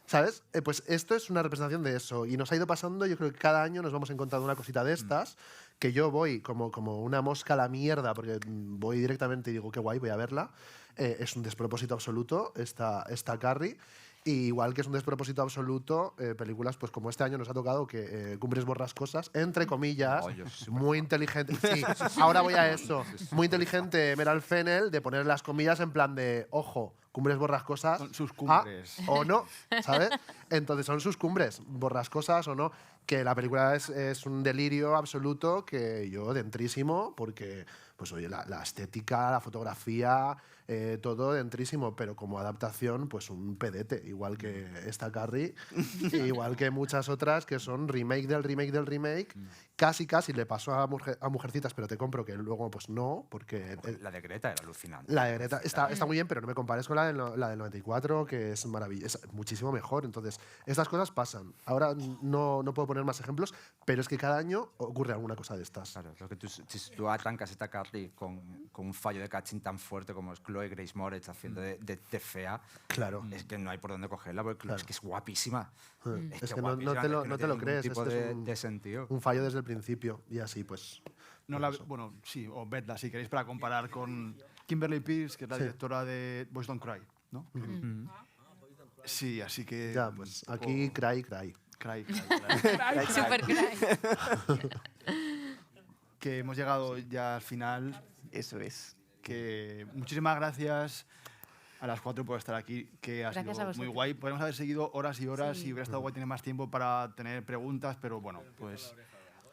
¿Sabes? Pues esto es una representación de eso. Y nos ha ido pasando, yo creo que cada año nos vamos encontrando una cosita de estas, que yo voy como una mosca a la mierda, porque voy directamente y digo, qué guay, voy a verla. Es un despropósito absoluto esta Carrie. Y igual que es un despropósito absoluto, películas pues como este año nos ha tocado, que Cumbres Borrascosas, entre comillas, Oh, yo soy muy inteligente. Sí, ahora voy a eso. Muy inteligente Meral Fennel de poner las comillas en plan de, ojo, Cumbres Borrascosas. Son sus cumbres. O no, ¿sabes? Entonces son sus cumbres, borrascosas o no. Que la película es un delirio absoluto que yo dentrísimo, porque, pues oye, la estética, la fotografía, todo dentrísimo, pero como adaptación, pues un pedete, igual que esta Carrie, igual que muchas otras que son remake del remake del remake. Casi le pasó a Mujercitas, pero te compro que luego pues no, porque... La de Greta era alucinante. La de Greta está muy bien, pero no me compares con la del 94, que es maravillosa, es muchísimo mejor. Entonces, estas cosas pasan. Ahora no puedo poner más ejemplos, pero es que cada año ocurre alguna cosa de estas. Claro, creo que si tú arrancas esta Carrie con un fallo de casting tan fuerte como es Chloe Grace Moretz haciendo de fea, Claro. es que no hay por dónde cogerla, porque Claro. es que es guapísima. Es que no guapísima, te lo, es que no te tiene lo ningún crees. tipo Esto es de sentido. un fallo desde el principio. Y así, pues... No la, bueno, sí, o vedla si queréis para comparar con Kimberly Peirce, que es la directora de Boys Don't Cry, ¿no? Sí, así que... Ya, pues aquí cry. Cry. Super crack. Que hemos llegado ya al final. Eso es. Que muchísimas gracias a las 4 por estar aquí, que ha Gracias a sido muy vosotros. guay. Podemos haber seguido horas y horas Sí. y hubiera estado guay tener más tiempo para tener preguntas, pero bueno, pues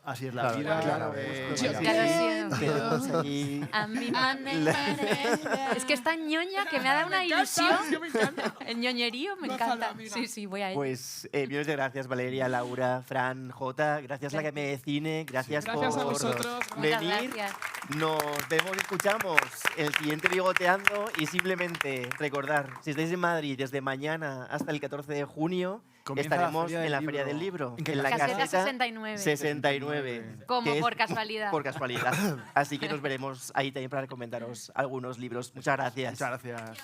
así es la Claro, vida. claro, Yo vaya. Ya lo siento. Quedamos aquí. A mi manera. Es que es tan ñoña que me ha dado una ilusión. Me encanta. El ñoñerío me Gózalo, encanta. amiga. Sí, sí, voy a ir. Pues millones de gracias, Valeria, Laura, Fran, Jota. Gracias a la Academia de Cine. Gracias, Gracias a por vosotros. Muchas venir. gracias. Nos vemos y escuchamos el siguiente Bigoteando. Y simplemente recordar, si estáis en Madrid desde mañana hasta el 14 de junio, Comienza estaremos Feria en la del Feria del Libro. Libro. ¿En qué En la Caseta caseta 69. 69. Como que es por casualidad. Por casualidad. Así que nos veremos ahí también para recomendaros algunos libros. Muchas gracias. Muchas gracias.